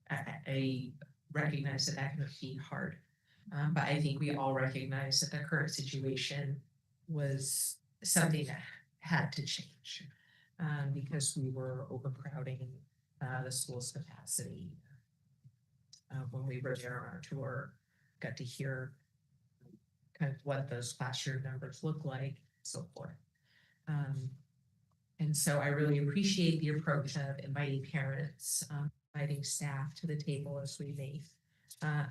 I recognize that can be hard. But I think we all recognize that the current situation was something that had to change because we were overcrowding the school's capacity. When we were there on our tour, got to hear kind of what those classroom numbers look like, so forth. And so I really appreciate the approach of inviting parents, inviting staff to the table as we make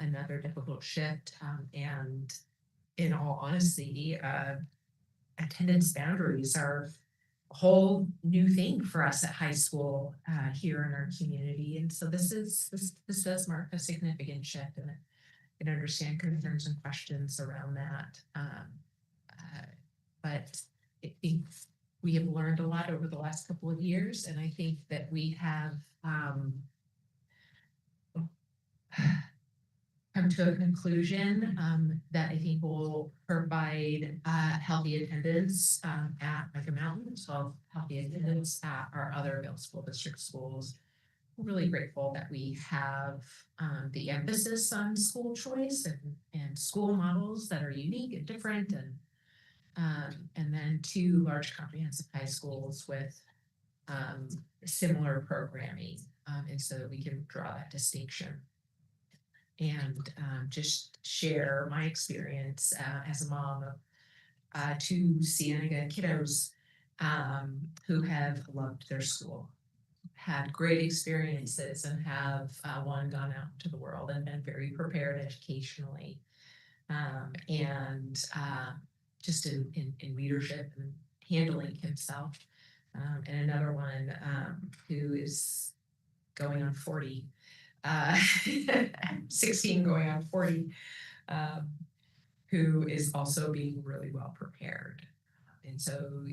another difficult shift. And in all honesty, attendance boundaries are a whole new thing for us at high school here in our community. And so this does mark a significant shift, and I can understand concerns and questions around that. But I think we have learned a lot over the last couple of years, and I think that we have come to a conclusion that I think will provide healthy attendance at Micah Mountain, so healthy attendance at our other middle school district schools. We're really grateful that we have the emphasis on school choice and school models that are unique and different, and then 2 large comprehensive high schools with similar programming, and so that we can draw that distinction. And just share my experience as a mom of 2 Cienega kiddos who have loved their school, had great experiences, and have one gone out to the world and been very prepared educationally, and just in leadership and handling himself, and another one who is going on 40. 16 going on 40, who is also being really well prepared. And so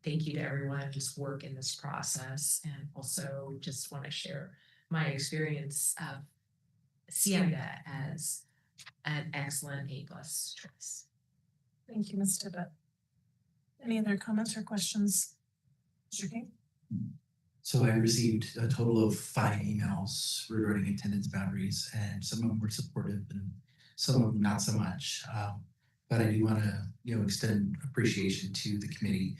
thank you to everyone who's worked in this process, and also just want to share my experience of Cienega as an excellent A+ choice. Thank you, Ms. Tippett. Any other comments or questions? Mr. King? So I received a total of 5 emails regarding attendance boundaries, and some of them were supportive and some of them not so much. But I do want to, extend appreciation to the committee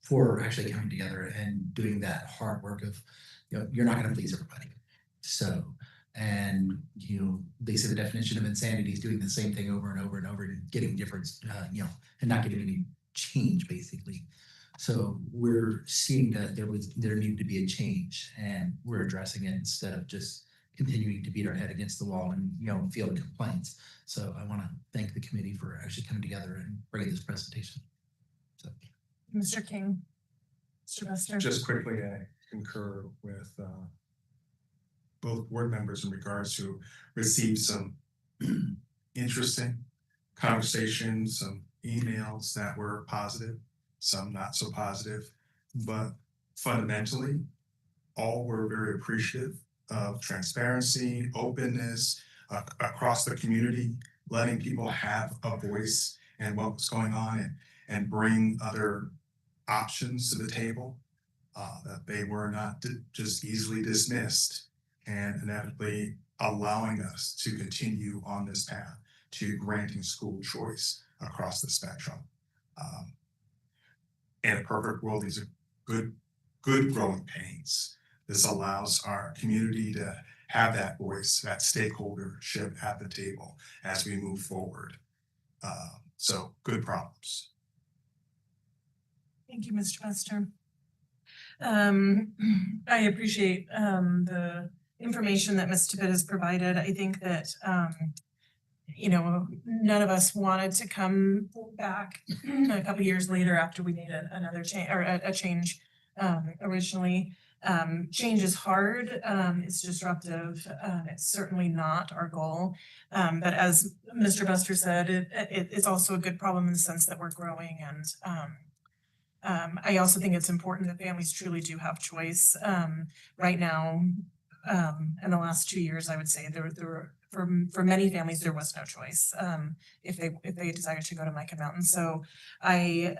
for actually coming together and doing that hard work of, you're not going to please everybody. So, and, they say the definition of insanity is doing the same thing over and over and over and getting difference, and not getting any change, basically. So we're seeing that there needed to be a change, and we're addressing it instead of just continuing to beat our head against the wall and field complaints. So I want to thank the committee for actually coming together and bringing this presentation. So, Mr. King, Mr. Bester. Just quickly, I concur with both board members in regards to received some interesting conversations, some emails that were positive, some not so positive, but fundamentally, all were very appreciative of transparency, openness across the community, letting people have a voice in what was going on and bring other options to the table, that they were not just easily dismissed, and inevitably allowing us to continue on this path to granting school choice across the spectrum. In a perfect world, these are good growing pains. This allows our community to have that voice, that stakeholdership at the table as we move forward. So good problems. Thank you, Mr. Bester. I appreciate the information that Ms. Tippett has provided. I think that you know, none of us wanted to come back a couple years later after we made another change or a change originally. Change is hard, it's disruptive, it's certainly not our goal. But as Mr. Buster said, it's also a good problem in the sense that we're growing and I also think it's important that families truly do have choice. Right now, in the last 2 years, I would say there were for many families, there was no choice if they desired to go to Mica Mountain. So I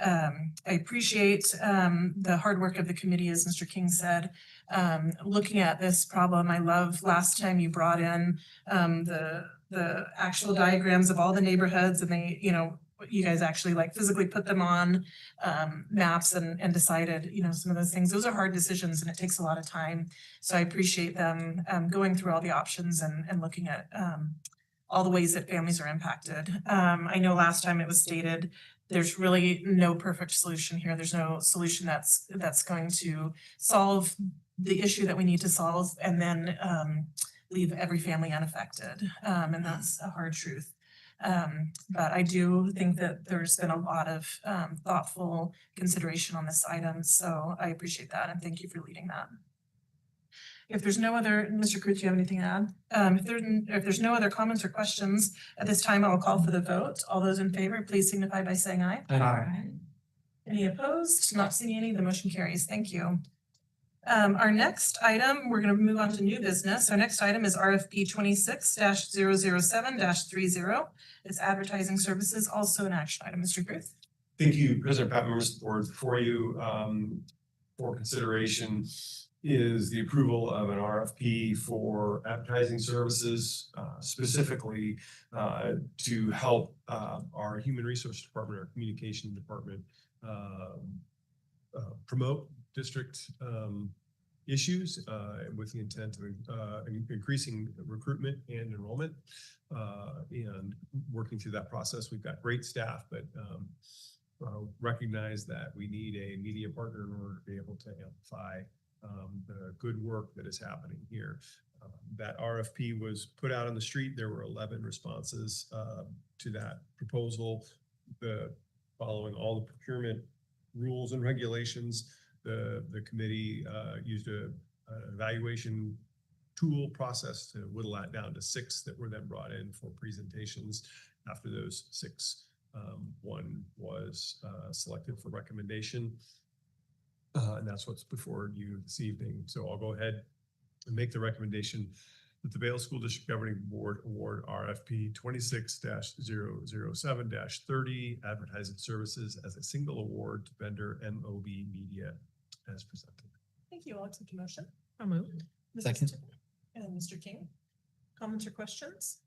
appreciate the hard work of the committee, as Mr. King said, looking at this problem. I love last time you brought in the actual diagrams of all the neighborhoods, and they, you know, you guys actually like physically put them on maps and decided, you know, some of those things. Those are hard decisions and it takes a lot of time. So I appreciate them going through all the options and looking at all the ways that families are impacted. I know last time it was stated there's really no perfect solution here. There's no solution that's going to solve the issue that we need to solve and then leave every family unaffected. And that's a hard truth. But I do think that there's been a lot of thoughtful consideration on this item, so I appreciate that and thank you for leading that. If there's no other, Mr. Cruz, do you have anything to add? If there's no other comments or questions at this time, I'll call for the vote. All those in favor, please signify by saying aye. Aye. Any opposed? Not seeing any, the motion carries. Thank you. Our next item, we're going to move on to new business. Our next item is RFP 26-007-30. It's advertising services, also an action item. Mr. Cruz. Thank you, President Pat, members of the board. Before you for consideration is the approval of an RFP for advertising services, specifically to help our human resource department, our communication department promote district issues with the intent of increasing recruitment and enrollment and working through that process. We've got great staff, but recognize that we need a media partner in order to be able to amplify the good work that is happening here. That RFP was put out on the street. There were 11 responses to that proposal. Following all the procurement rules and regulations, the committee used an evaluation tool process to whittle that down to 6 that were then brought in for presentations. After those 6, one was selected for recommendation, and that's what's before you this evening. So I'll go ahead and make the recommendation that the Vail School District Governing Board award RFP 26-007-30 advertising services as a single award to vendor MOB Media as presented. Thank you. I'll accept the motion. I'll move. Second. And Mr. King. Comments or questions?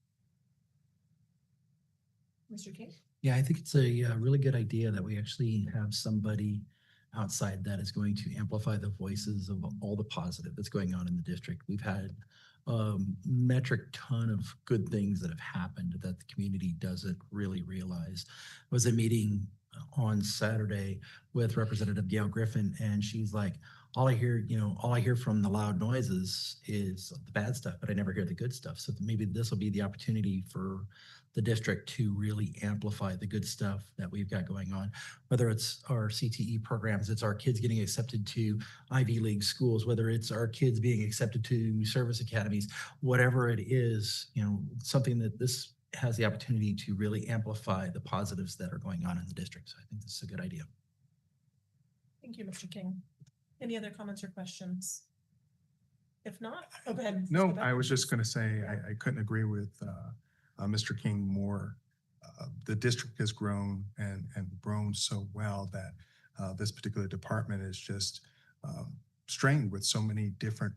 Mr. King? Yeah, I think it's a really good idea that we actually have somebody outside that is going to amplify the voices of all the positive that's going on in the district. We've had metric ton of good things that have happened that the community doesn't really realize. I was at a meeting on Saturday with Representative Gail Griffin, and she's like, all I hear from the loud noises is the bad stuff, but I never hear the good stuff. So maybe this will be the opportunity for the district to really amplify the good stuff that we've got going on, whether it's our CTE programs, it's our kids getting accepted to Ivy League schools, whether it's our kids being accepted to service academies, whatever it is, something that this has the opportunity to really amplify the positives that are going on in the district. So I think this is a good idea. Thank you, Mr. King. Any other comments or questions? If not, go ahead. No, I was just going to say I couldn't agree with Mr. King more. The district has grown and grown so well that this particular department is just strained with so many different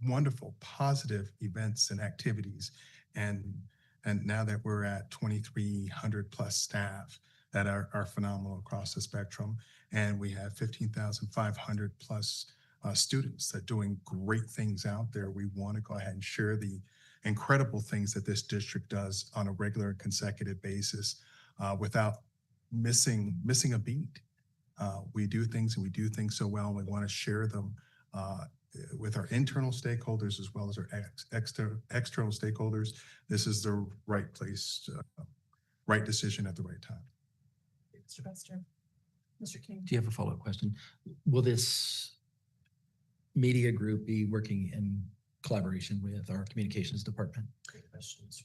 wonderful positive events and activities. And now that we're at 2,300 plus staff that are phenomenal across the spectrum, and we have 15,500 plus students that are doing great things out there, we want to go ahead and share the incredible things that this district does on a regular and consecutive basis without missing a beat. We do things and we do things so well, and we want to share them with our internal stakeholders as well as our external stakeholders, this is the right place, right decision at the right time. Mr. Buster. Mr. King. Do you have a follow-up question? Will this media group be working in collaboration with our communications department? Great questions.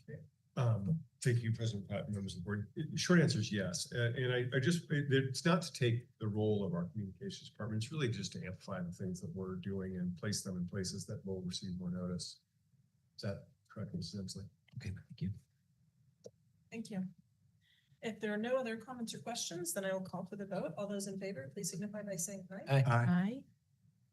Thank you, President Pratt, and members of the board. Short answer is yes. And I just, it's not to take the role of our communications department. It's really just to amplify the things that we're doing and place them in places that will receive more notice. Is that correct, Mrs. Emsley? Okay, thank you. Thank you. If there are no other comments or questions, then I will call for the vote. All those in favor, please signify by saying aye. Aye. Aye.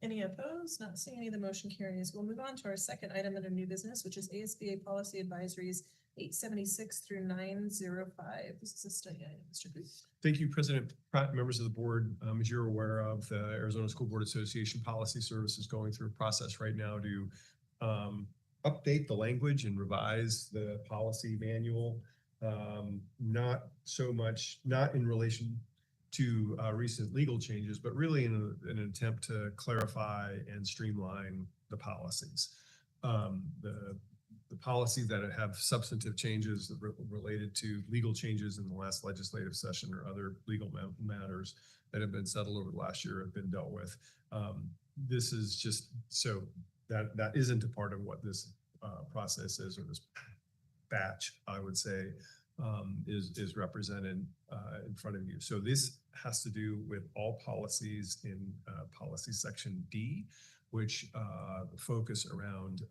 Any opposed? Not seeing any, the motion carries. We'll move on to our second item under new business, which is ASBA policy advisories 876 through 905. This is a study item, Mr. Booth. Thank you, President Pratt, members of the board. As you're aware of, the Arizona School Board Association Policy Service is going through a process right now to update the language and revise the policy manual. Not so much, not in relation to recent legal changes, but really in an attempt to clarify and streamline the policies. The policies that have substantive changes related to legal changes in the last legislative session or other legal matters that have been settled over the last year have been dealt with. This is just so that isn't a part of what this process is, or this batch, I would say, is represented in front of you. So this has to do with all policies in policy section D, which focus around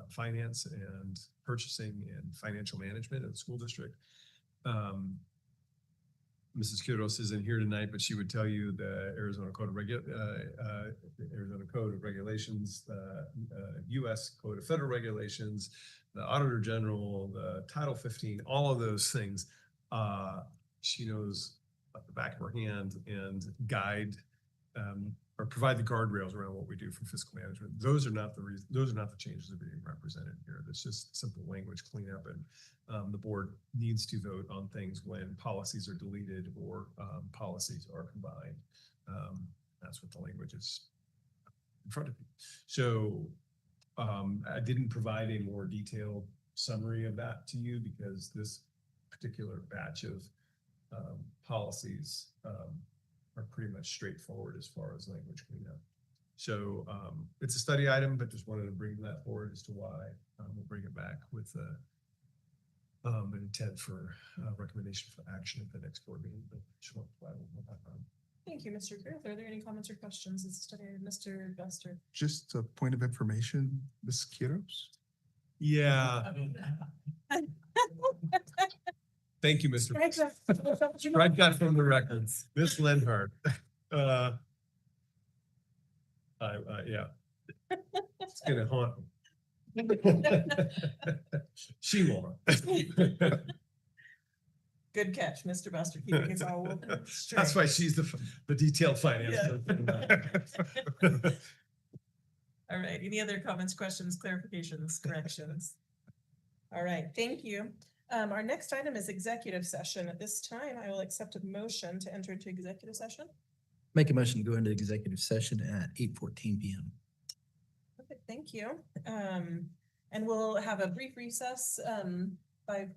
finance and purchasing and financial management of the school district. Mrs. Quiros isn't here tonight, but she would tell you the Arizona Code of Regulations, U.S. Code of Federal Regulations, the Auditor General, the Title 15, all of those things. She knows at the back of her hand and guide or provide the guardrails around what we do for fiscal management. Those are not the changes that are being represented here. That's just simple language cleanup, and the board needs to vote on things when policies are deleted or policies are combined. That's what the language is in front of you. So I didn't provide a more detailed summary of that to you because this particular batch of policies are pretty much straightforward as far as language cleanup. So it's a study item, but just wanted to bring that forward as to why we'll bring it back with an intent for recommendation for action at the next board meeting. But just want to provide a little more background. Thank you, Mr. Griff. Are there any comments or questions? This is study item, Mr. Buster. Just a point of information, Ms. Quiros? Yeah. Thank you, Mr. Right got from the records. Miss Lenhart. Yeah. It's gonna haunt me. She won't. Good catch, Mr. Buster, keeping us all straight. That's why she's the detailed finance. Yeah. All right, any other comments, questions, clarifications, corrections? All right, thank you. Our next item is executive session. At this time, I will accept a motion to enter into executive session. Make a motion to go into executive session at 8:14 p.m. Perfect, thank you. And we'll have a brief recess by